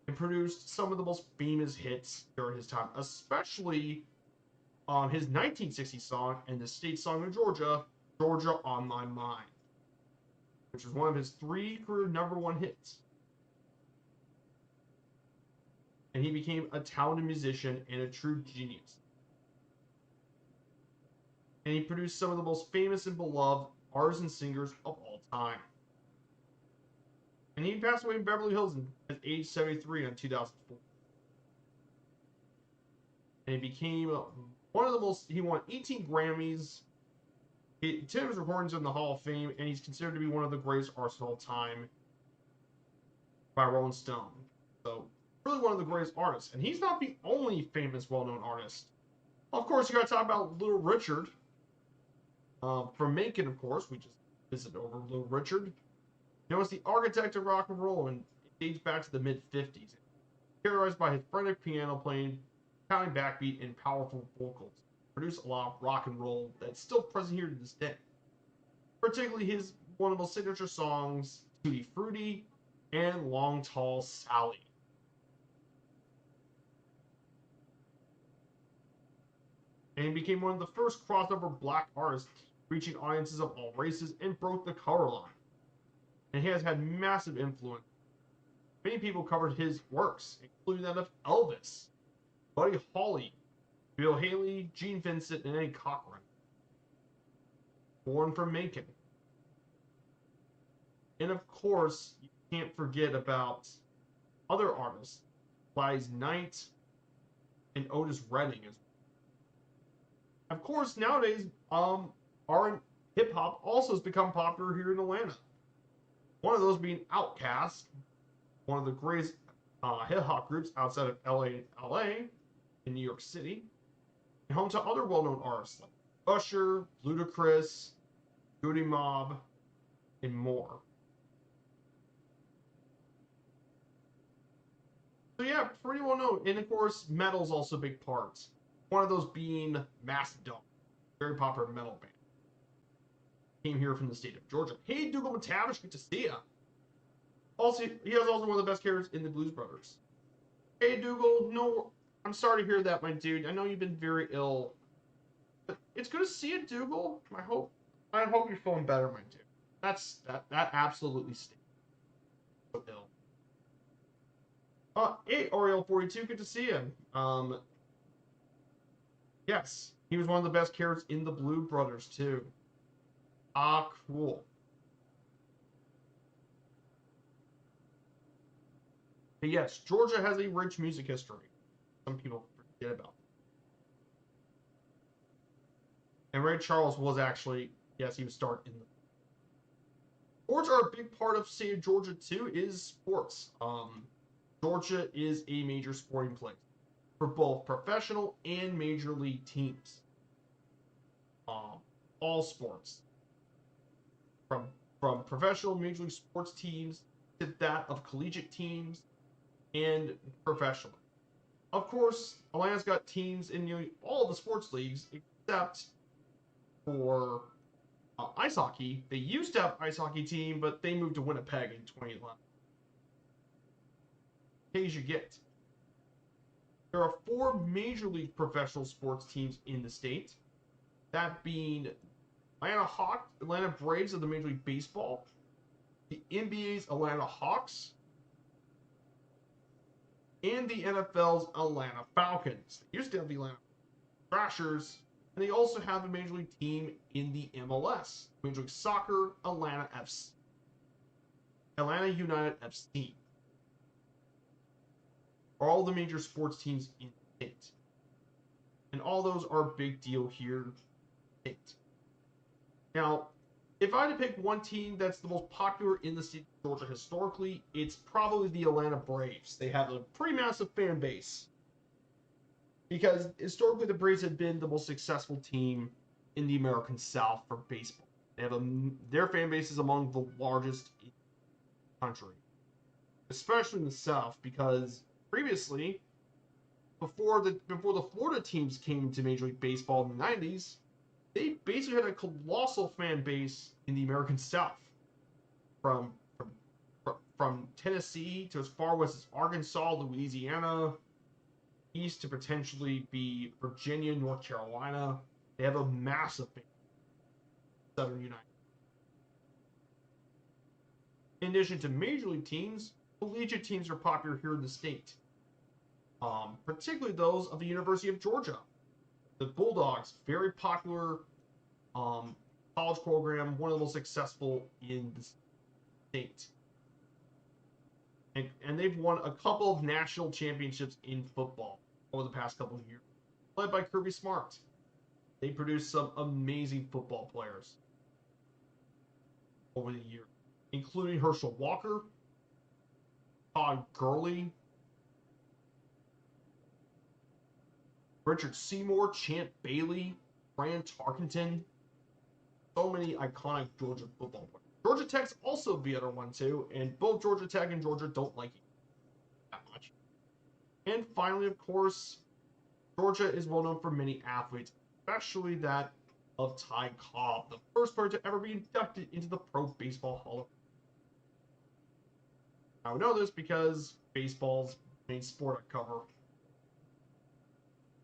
Speaker 1: and produced some of the most famous hits during his time, especially his 1960 song and the state song of Georgia, Georgia on My Mind, which was one of his 3 career #1 hits. And he became a talented musician and a true genius. And he produced some of the most famous and beloved artists and singers of all time. And he passed away in Beverly Hills at age 73 in 2004. And he became one of the most. He won 18 Grammys. 10 of his recordings in the Hall of Fame, and he's considered to be one of the greatest artists of all time by Rolling Stone. So, really one of the greatest artists. And he's not the only famous, well-known artist. Of course, you got to talk about Little Richard. From Macon, of course. We just visited over Little Richard. He was the architect of rock and roll, and it dates back to the mid-50s. Characterized by his frenetic piano playing, pounding backbeat, and powerful vocals. Produced a lot of rock and roll that's still present here to this day. Particularly his one of the most signature songs, Tutti Frutti and Long Tall Sally. And he became one of the first crossover black artists, reaching audiences of all races and broke the color line. And he has had massive influence. Many people covered his works, including that of Elvis, Buddy Holly, Bill Haley, Gene Vincent, and Eddie Cochran. Born from Macon. And of course, you can't forget about other artists, Gladys Knight and Otis Redding as well. Of course, nowadays, hip hop also has become popular here in Atlanta. One of those being Outkast, one of the greatest hip hop groups outside of LA in New York City, and home to other well-known artists like Usher, Ludacris, Goody Mob, and more. So yeah, pretty well known. And of course, metal's also a big part. One of those being Mastodon, very popular metal band. Came here from the state of Georgia. Hey, Dougal McTavish, good to see ya. Also, he has also one of the best characters in the Blues Brothers. Hey, Dougal, no, I'm sorry to hear that, my dude. I know you've been very ill, but it's good to see you, Dougal. I hope you're feeling better, my dude. That absolutely stinks. So ill. Hey, Oriole 42, good to see you. Yes, he was one of the best characters in the Blue Brothers too. Ah, cool. But yes, Georgia has a rich music history. Some people forget about that. And Ray Charles was actually, yes, he was starred in the. Sports are a big part of state of Georgia too. Is sports. Georgia is a major sporting place for both professional and major league teams. Um, all sports, from professional major league sports teams to that of collegiate teams and professional. Of course, Atlanta's got teams in all the sports leagues except for ice hockey. They used to have ice hockey team, but they moved to Winnipeg in 2011. Pay as you get. There are four major league professional sports teams in the state. That being Atlanta Braves of the Major League Baseball, the NBA's Atlanta Hawks, and the NFL's Atlanta Falcons. They used to have the Atlanta Thrashers, and they also have a Major League team in the MLS, Major League Soccer, Atlanta United FC. Are all the major sports teams in the state. And all those are a big deal here in the state. Now, if I had to pick one team that's the most popular in the state of Georgia historically, it's probably the Atlanta Braves. They have a pretty massive fan base. Because historically, the Braves have been the most successful team in the American South for baseball. Their fan base is among the largest in the country, especially in the South, because previously, before the Florida teams came to Major League Baseball in the 90s, they basically had a colossal fan base in the American South, from from Tennessee to as far west as Arkansas, Louisiana, east to potentially be Virginia, North Carolina. They have a massive fan base in Southern United. In addition to major league teams, collegiate teams are popular here in the state, particularly those of the University of Georgia. The Bulldogs, very popular college program, one of the most successful in the state. And they've won a couple of national championships in football over the past couple of years, led by Kirby Smart. They produced some amazing football players over the years, including Herschel Walker, Todd Gurley, Richard Seymour, Champ Bailey, Fran Tarkenton. So many iconic Georgia football players. Georgia Tech's also the other one too, and both Georgia Tech and Georgia don't like each other that much. And finally, of course, Georgia is well known for many athletes, especially that of Ty Cobb, the first player to ever be inducted into the Pro Baseball Hall of Fame. I know this because baseball's the main sport I cover.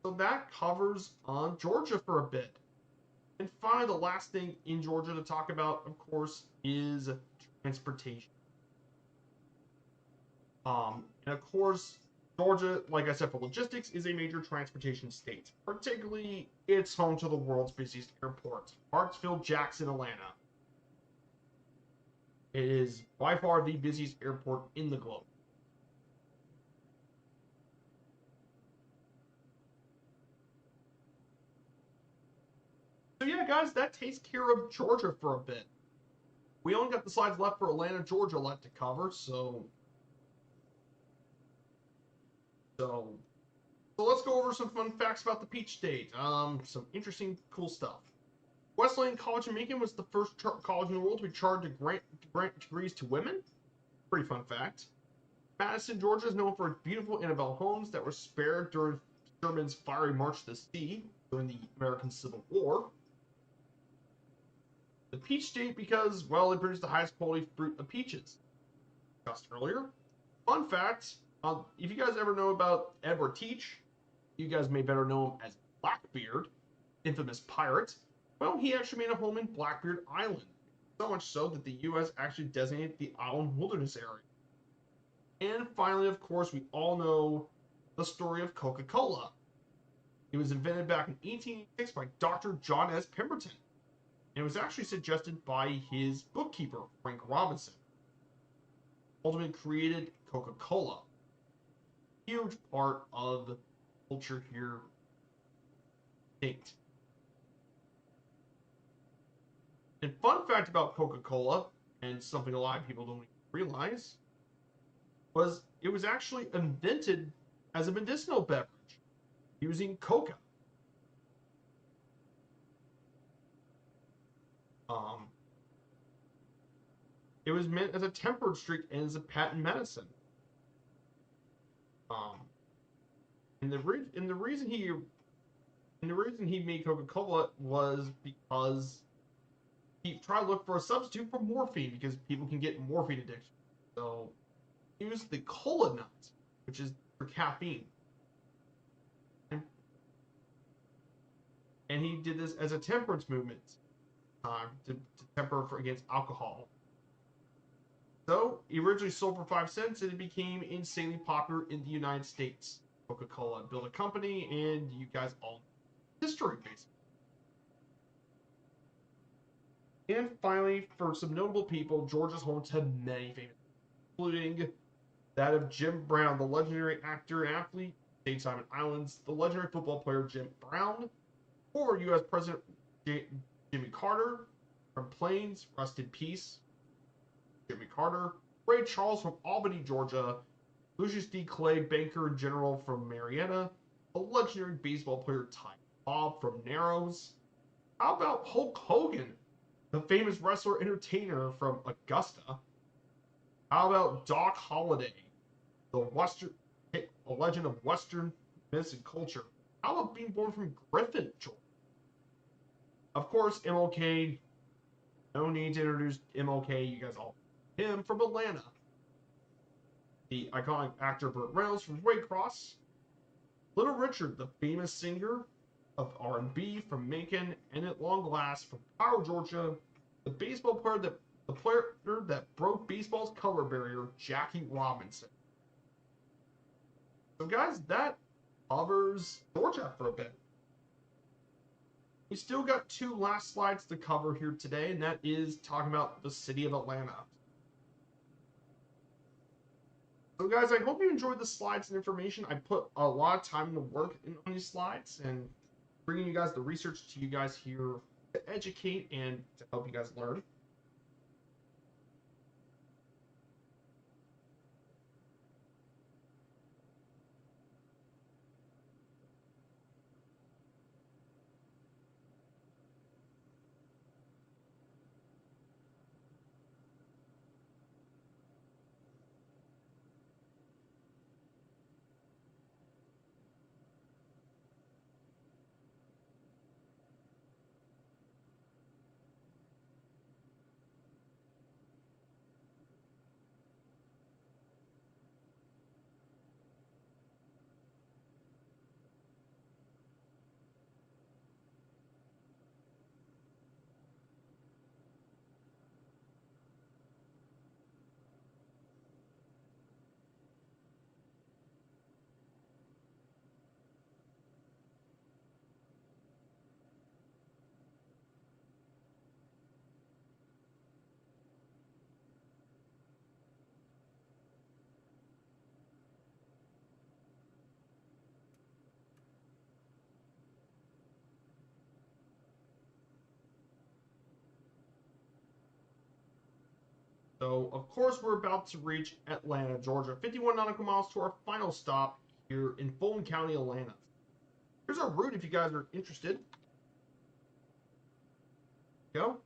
Speaker 1: So that covers on Georgia for a bit. And finally, the last thing in Georgia to talk about, of course, is transportation. And of course, Georgia, like I said, for logistics, is a major transportation state. Particularly, it's home to the world's busiest airport, Hartsfield-Jackson, Atlanta. It is by far the busiest airport in the globe. So yeah, guys, that takes care of Georgia for a bit. We only got the slides left for Atlanta, Georgia left to cover, so let's go over some fun facts about the Peach State. Some interesting, cool stuff. Wesleyan College in Macon was the first college in the world to be chartered to grant degrees to women. Pretty fun fact. Madison, Georgia is known for its beautiful Annabelle homes that were spared during Sherman's fiery march to the sea during the American Civil War. The Peach State because, well, it produced the highest quality fruit of peaches. Discussed earlier. Fun fact, If you guys ever know about Edward Teach, you guys may better know him as Blackbeard, infamous pirate. Well, he actually made a home in Blackbeard Island, so much so that the U.S. actually designated the island wilderness area. And finally, of course, we all know the story of Coca-Cola. It was invented back in 1886 by Dr. John S. Pemberton, and it was actually suggested by his bookkeeper, Frank Robinson. Ultimately created Coca-Cola. Huge part of the culture here. State. And fun fact about Coca-Cola, and something a lot of people don't realize, was it was actually invented as a medicinal beverage using coca. Um, it was meant as a temperance drink and as a patent medicine. Um, and the reason he made Coca-Cola was because he tried to look for a substitute for morphine because people can get morphine addiction. So he used the cola nut, which is for caffeine. And he did this as a temperance movement to temper against alcohol. So he originally sold for 5 cents and it became insanely popular in the United States. Coca-Cola built a company, and you guys all know history, basically. And finally, for some notable people, Georgia's home to many famous, including that of Jim Brown, the legendary actor and athlete, St. Simon Islands, the legendary football player Jim Brown, former U.S. President Jimmy Carter from Plains, rest in peace, Jimmy Carter, Ray Charles from Albany, Georgia, Lucius D. Clay, banker and general from Marietta, a legendary baseball player Ty Bob from Narrows. How about Hulk Hogan, the famous wrestler entertainer from Augusta? How about Doc Holliday, the a legend of Western medicine culture? How about being born from Griffin, Georgia? Of course, MLK. No need to introduce MLK. You guys all know him from Atlanta. The iconic actor Burt Reynolds from Waycross. Little Richard, the famous singer of R&B from Macon, and at long last from Powell, Georgia, the player that broke baseball's color barrier, Jackie Robinson. So guys, that covers Georgia for a bit. We still got 2 last slides to cover here today, and that is talking about the city of Atlanta. So guys, I hope you enjoyed the slides and information. I put a lot of time to work on these slides and bringing you guys the research to you guys here to educate and to help you guys learn. So, of course, we're about to reach Atlanta, Georgia. 51 nautical miles to our final stop here in Fulton County, Atlanta. Here's our route if you guys are interested. Go.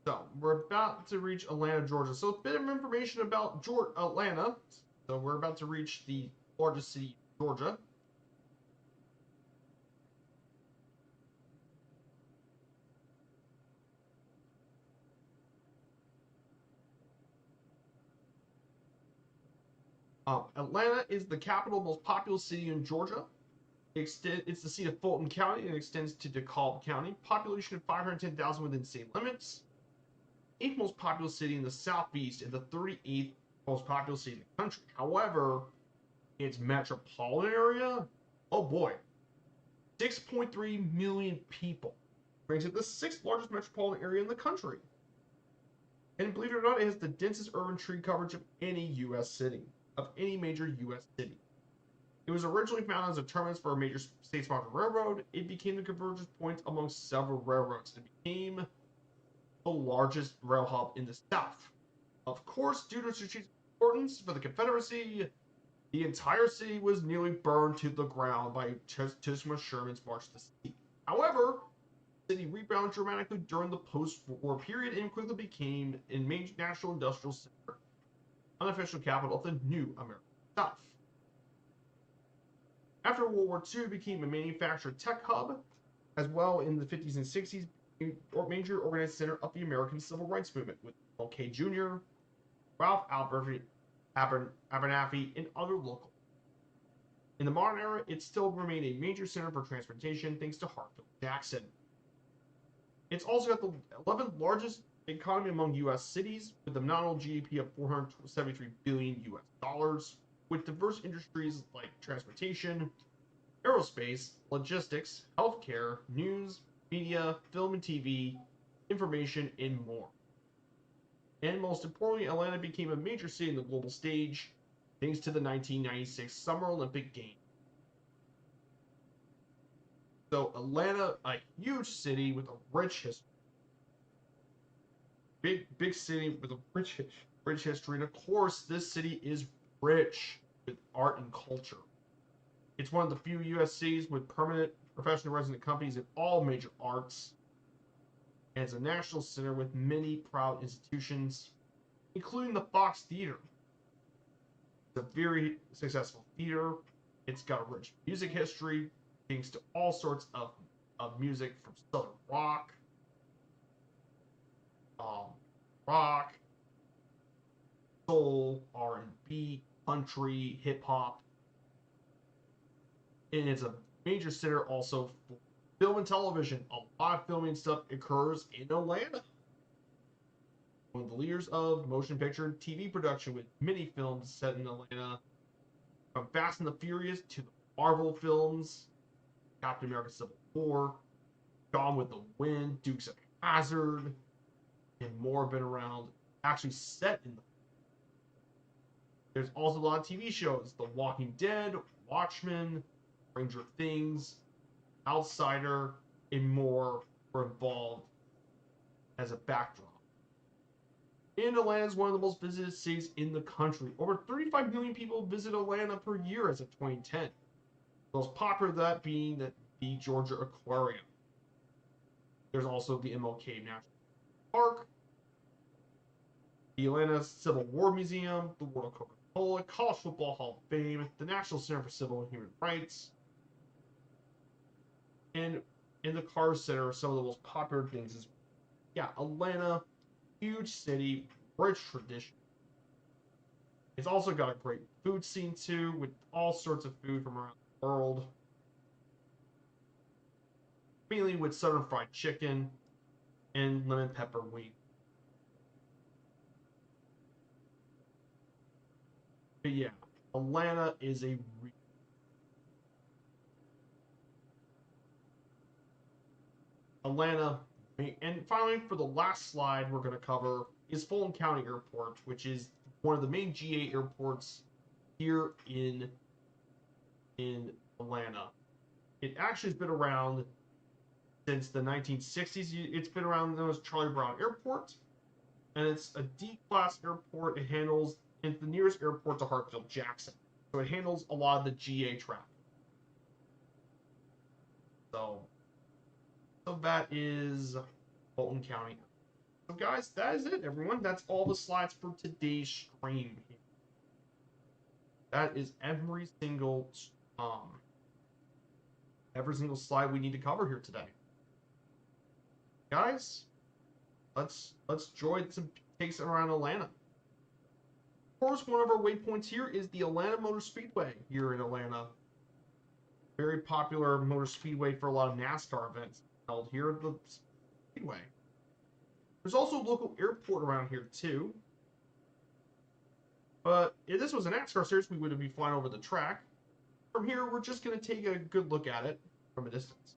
Speaker 1: So we're about to reach Atlanta, Georgia. So a bit of information about Atlanta. So we're about to reach the largest city, Georgia. Atlanta is the capital, most populous city in Georgia. It's the seat of Fulton County and extends to DeKalb County. Population of 510,000 within state limits. Eighth most populous city in the southeast and the 38th most populous city in the country. However, its metropolitan area, oh boy, 6.3 million people. Brings it the sixth largest metropolitan area in the country. And believe it or not, it has the densest urban tree coverage of any U.S. city, of any major U.S. city. It was originally founded as a terminus for a major state-sponsored railroad. It became the convergence point among several railroads and became the largest rail hub in the South. Of course, due to its strategic importance for the Confederacy, the entire city was nearly burned to the ground by Thomas Sherman's march to the sea. However, the city rebounded dramatically during the post-war period and quickly became a major national industrial center, unofficial capital of the new American South. After World War II, it became a manufacturing tech hub, as well in the 50s and 60s, a major organized center of the American Civil Rights Movement with L.K. Jr., Ralph Abernathy, and other local. In the modern era, it still remained a major center for transportation thanks to Hartsfield Jackson. It's also got the 11th largest economy among U.S. cities, with a nominal GDP of 473 billion U.S. dollars, with diverse industries like transportation, aerospace, logistics, healthcare, news, media, film and TV, information, and more. And most importantly, Atlanta became a major city in the global stage thanks to the 1996 Summer Olympic Games. So Atlanta, a huge city with a rich history. Big city with a rich history. And of course, this city is rich with art and culture. It's one of the few U.S. cities with permanent professional resident companies in all major arts. And it's a national center with many proud institutions, including the Fox Theater. It's a very successful theater. It's got a rich music history, thanks to all sorts of music from Southern rock, soul, R&B, country, hip hop, and it's a major center also for film and television. A lot of filming stuff occurs in Atlanta. One of the leaders of motion picture and TV production, with many films set in Atlanta, from Fast and the Furious to the Marvel films, Captain America: Civil War, Gone with the Wind, Dukes of Hazzard, and more have been around, actually set in the. There's also a lot of TV shows: The Walking Dead, Watchmen, Stranger Things, Outsider, and more were involved as a backdrop. And Atlanta is one of the most visited cities in the country. Over 35 million people visit Atlanta per year as of 2010. The most popular of that being the Georgia Aquarium. There's also the MLK National Park, the Atlanta Civil War Museum, the World of Coca-Cola, College Football Hall of Fame, the National Center for Civil and Human Rights, and in the Carr Center, some of the most popular things is, yeah, Atlanta, huge city, rich tradition. It's also got a great food scene too, with all sorts of food from around the world, mainly with Southern fried chicken and lemon pepper wing. But yeah, Atlanta is a Atlanta. And finally, for the last slide we're going to cover is Fulton County Airport, which is one of the main GA airports here in Atlanta. It actually has been around since the 1960s. It's been around known as Charlie Brown Airport, and it's a D-class airport. It handles, it's the nearest airport to Hartsfield Jackson, so it handles a lot of the GA traffic. So that is Fulton County. So guys, that is it, everyone. That's all the slides for today's stream. That is um every single slide we need to cover here today. Guys, let's enjoy some takes around Atlanta. Of course, one of our waypoints here is the Atlanta Motor Speedway here in Atlanta. Very popular motor speedway for a lot of NASCAR events held here at the speedway. There's also a local airport around here too. But if this was an NASCAR series, we would be flying over the track. From here, we're just going to take a good look at it from a distance.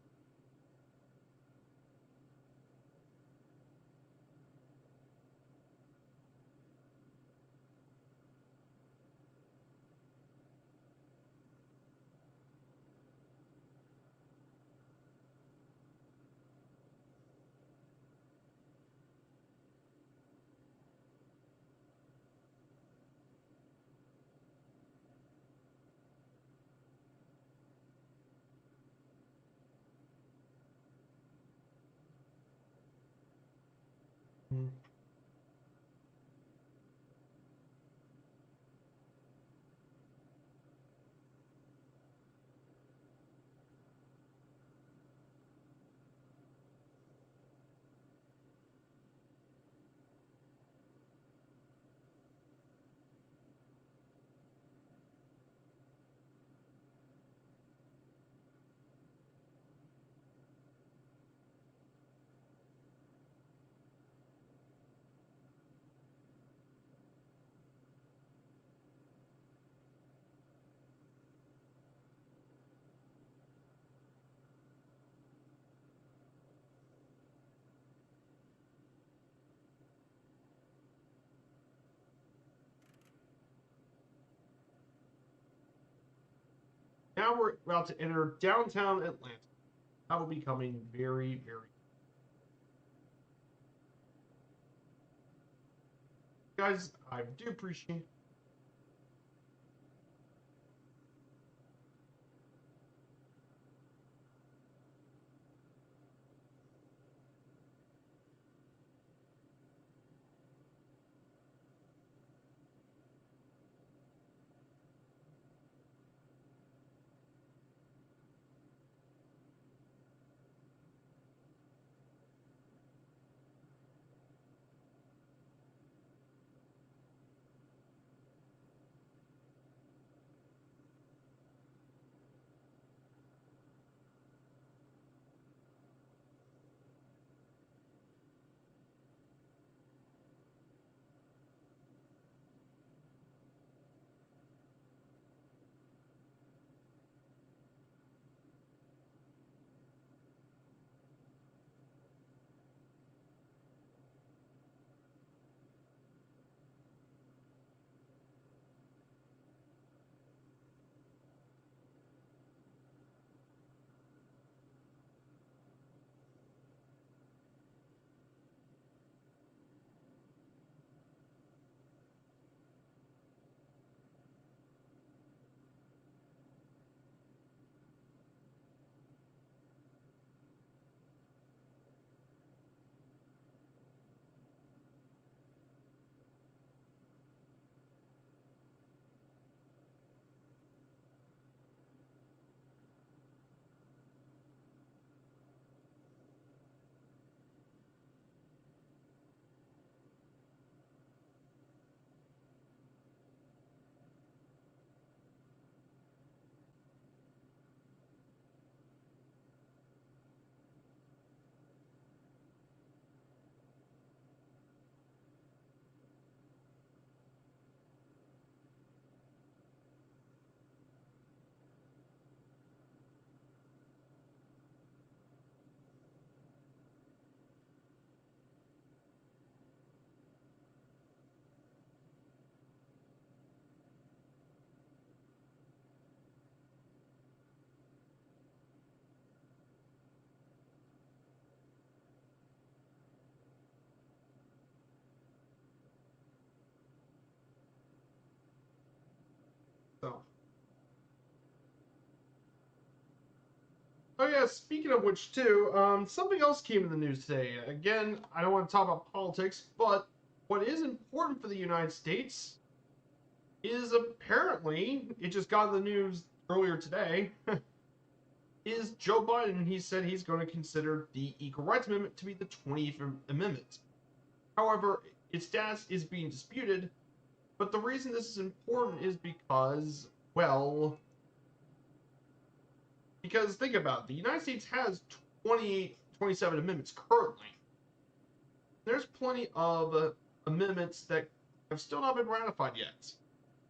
Speaker 1: Now we're about to enter downtown Atlanta. That will be coming very, very. Guys, I do appreciate. Oh yeah, speaking of which too, something else came in the news today. Again, I don't want to talk about politics, but what is important for the United States is apparently, it just got in the news earlier today, is Joe Biden. He said he's going to consider the Equal Rights Amendment to be the 20th Amendment. However, its status is being disputed, but the reason this is important is because, well, because think about it, the United States has 28, 27 amendments currently. There's plenty of amendments that have still not been ratified yet.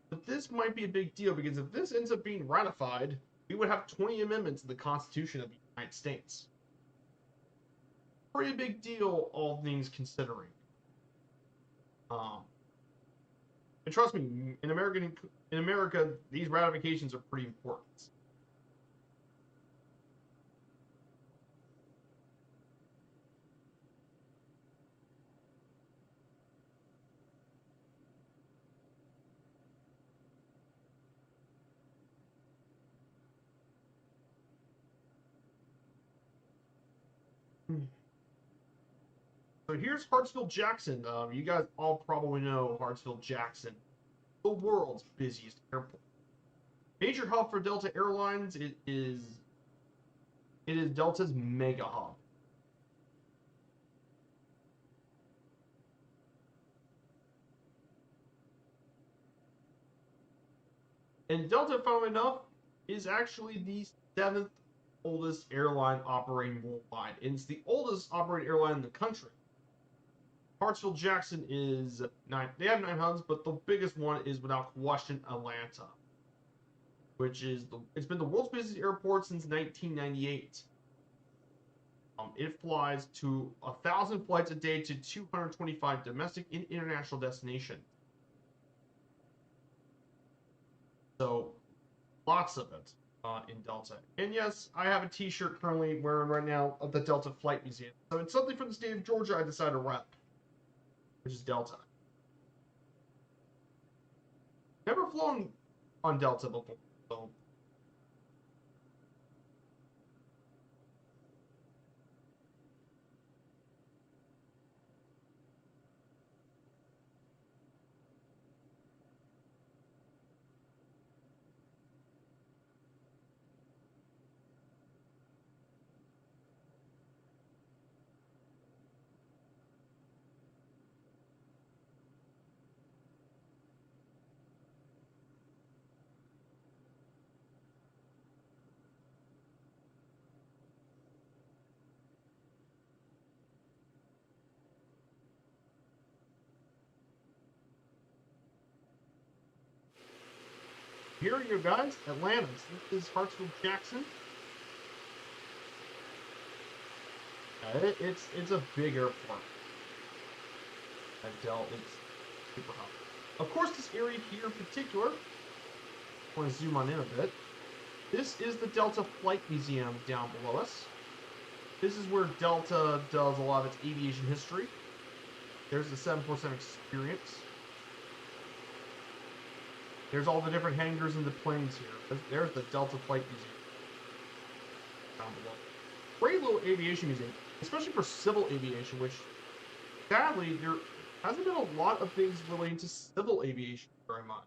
Speaker 1: But this might be a big deal because if this ends up being ratified, we would have 20 amendments in the Constitution of the United States. Pretty big deal, all things considering. And trust me, in America, these ratifications are pretty important. So here's Hartsfield-Jackson. You guys all probably know Hartsfield-Jackson, the world's busiest airport. Major hub for Delta Airlines. It is Delta's mega hub. And Delta, funnily enough, is actually the seventh oldest airline operating worldwide. And it's the oldest operating airline in the country. Hartsfield-Jackson is nine. They have 9 hubs, but the biggest one is without question Atlanta, which is it's been the world's busiest airport since 1998. It flies to 1,000 flights a day to 225 domestic and international destinations. So lots of it in Delta. And yes, I have a T-shirt currently wearing right now of the Delta Flight Museum. So it's something from the state of Georgia I decided to rep, which is Delta. Never flown on Delta before, so here you go, guys. Atlanta. This is Hartsfield-Jackson. It's a big airport. And it's super hot. Of course, this area here in particular, I want to zoom on in a bit. This is the Delta Flight Museum down below us. This is where Delta does a lot of its aviation history. There's the 747 experience. There's all the different hangars and the planes here. There's the Delta Flight Museum down below. Great little aviation museum, especially for civil aviation, which sadly there hasn't been a lot of things relating to civil aviation very much.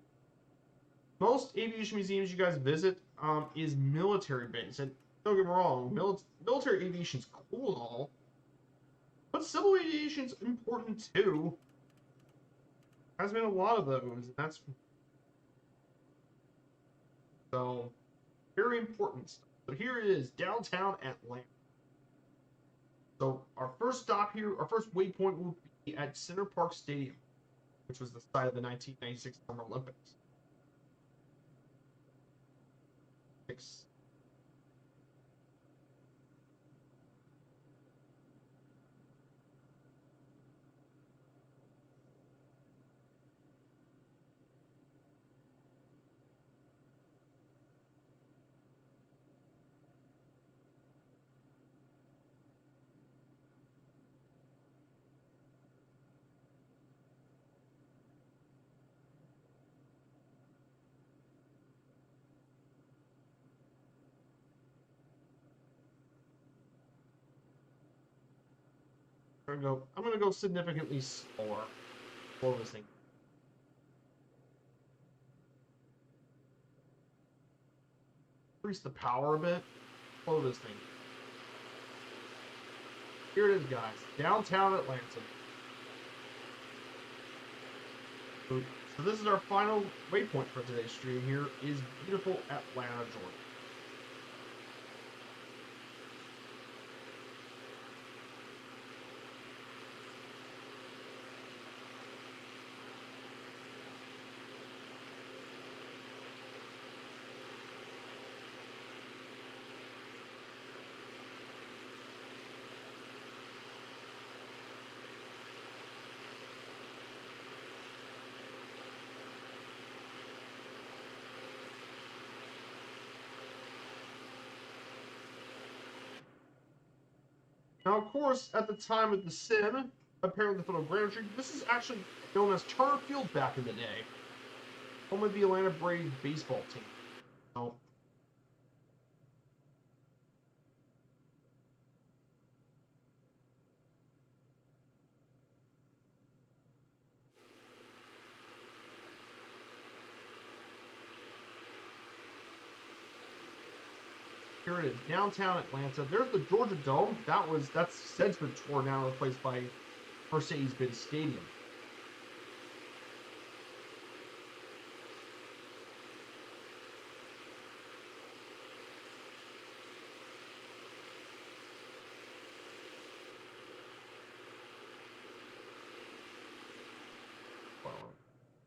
Speaker 1: Most aviation museums you guys visit is military based, and don't get me wrong, military aviation's cool and all, but civil aviation's important too. Has been a lot of those, and that's so very important stuff. So here it is, downtown Atlanta. So our first stop here, our first waypoint will be at Center Park Stadium, which was the site of the 1996 Summer Olympics. I'm gonna go significantly slower. Slow this thing. Increase the power a bit. Slow this thing. Here it is, guys. Downtown Atlanta. So this is our final waypoint for today's stream. Here is beautiful Atlanta, Georgia. Now, of course, at the time of the sim, apparently the Grand Street, this is actually known as Turner Field back in the day. Home of the Atlanta Braves baseball team. So, here it is, downtown Atlanta. There's the Georgia Dome. That's since been torn down and replaced by Mercedes-Benz Stadium.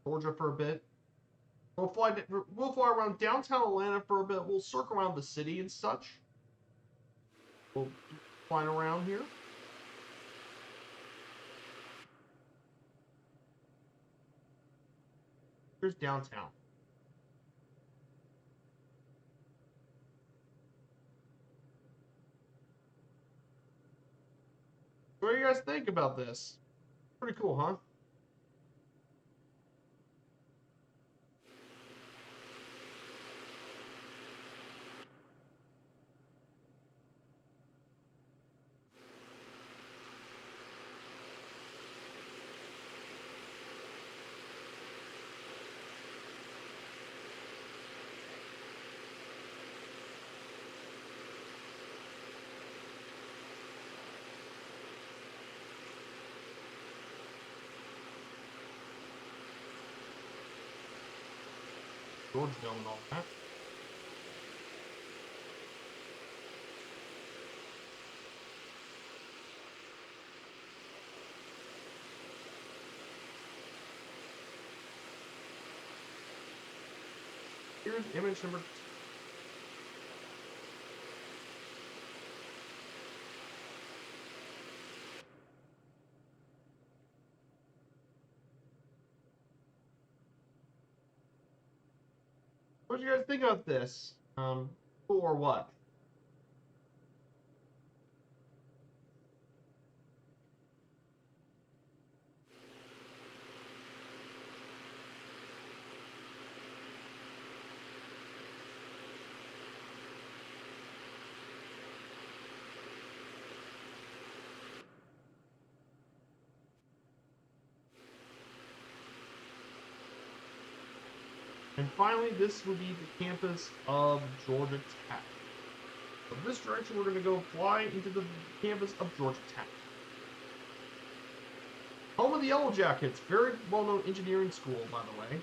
Speaker 1: Georgia for a bit. We'll fly around downtown Atlanta for a bit. We'll circle around the city and such. We'll fly around here. Here's downtown. What do you guys think about this? Pretty cool, huh? Georgia Dome and all that. Here's image number 2. What do you guys think about this? Cool or what? And finally, this would be the campus of Georgia Tech. From this direction, we're going to go fly into the campus of Georgia Tech. Home of the Yellow Jackets, very well-known engineering school, by the way.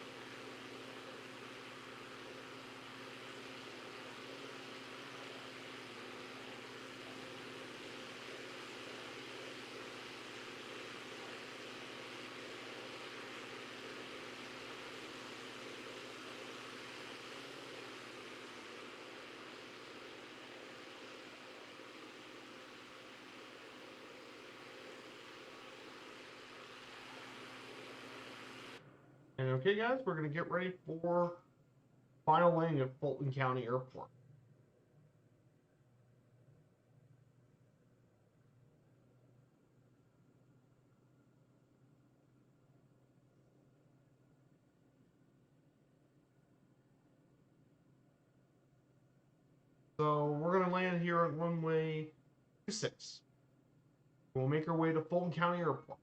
Speaker 1: And okay, guys, we're going to get ready for final landing at Fulton County Airport. So we're going to land here at runway 26. We'll make our way to Fulton County Airport.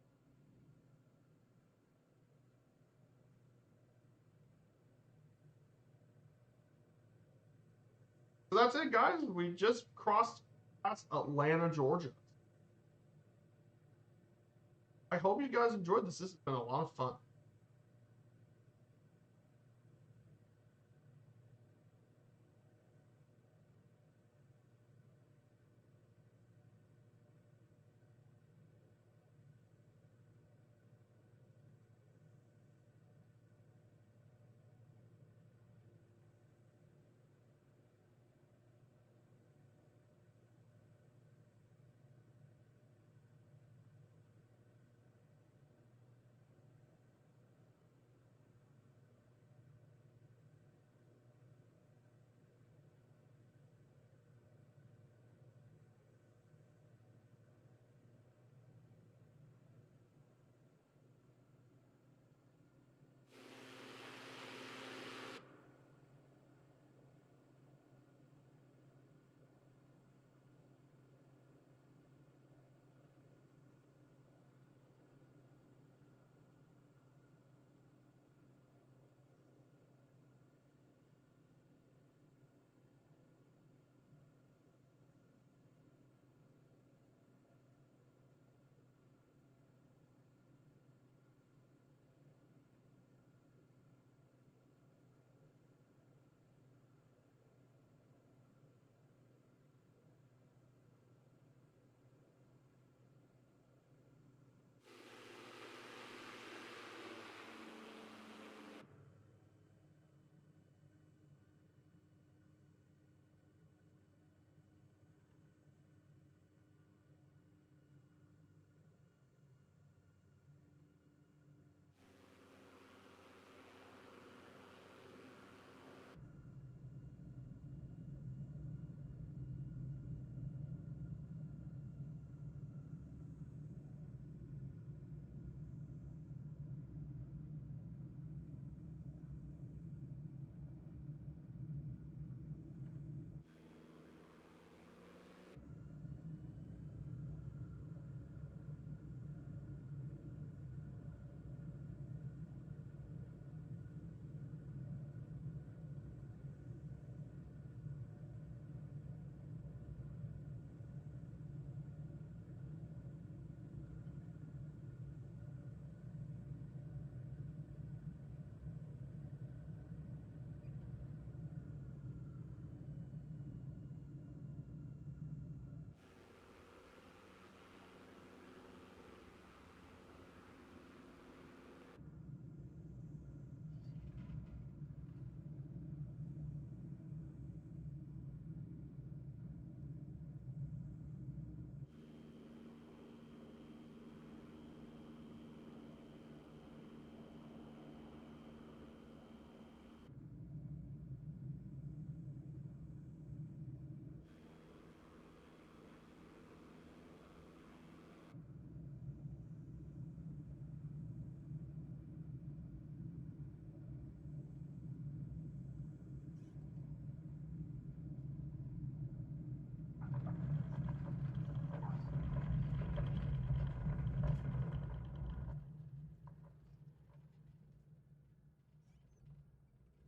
Speaker 1: So that's it, guys. We just crossed past Atlanta, Georgia. I hope you guys enjoyed this. This has been a lot of fun.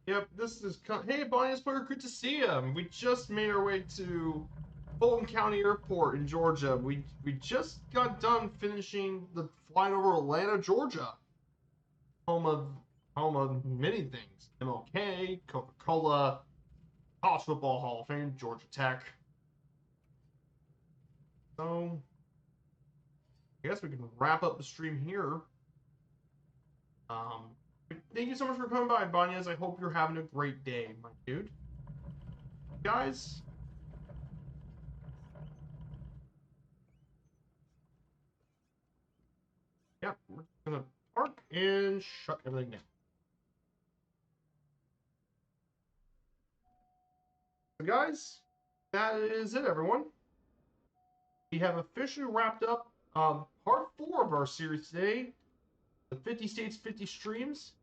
Speaker 1: Yep, this is. Hey, Bonnie Player, good to see you. We just made our way to Fulton County Airport in Georgia. We just got done finishing the flight over Atlanta, Georgia, home of home of many things: MLK, Coca-Cola, College Football Hall of Fame, Georgia Tech. So I guess we can wrap up the stream here. Um, Thank you so much for coming by, Banyas. I hope you're having a great day, my dude. Guys, yeah, we're just gonna park and shut everything down. So, guys, that is it, everyone. We have officially wrapped up part 4 of our series today, the 50 states, 50 streams.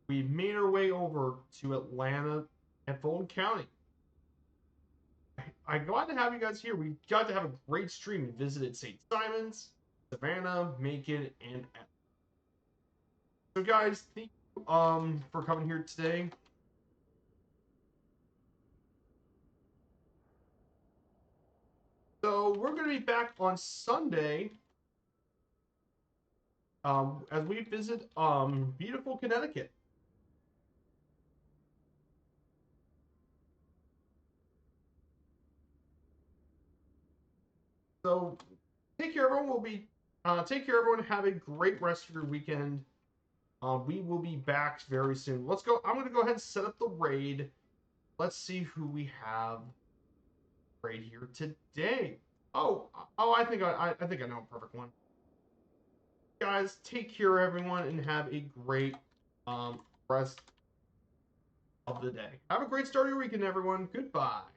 Speaker 1: We made our way over to Atlanta and Fulton County. I'm glad to have you guys here. We got to have a great stream. We visited St. Simon's. Savannah, Macon, and F. So guys, thank you for coming here today. So we're gonna be back on Sunday as we visit beautiful Connecticut. So take care, everyone. Take care, everyone. Have a great rest of your weekend. We will be back very soon. Let's go. I'm gonna go ahead and set up the raid. Let's see who we have right here today. Oh, I think I know a perfect one. Guys, take care, everyone, and have a great rest of the day. Have a great start of your weekend, everyone. Goodbye.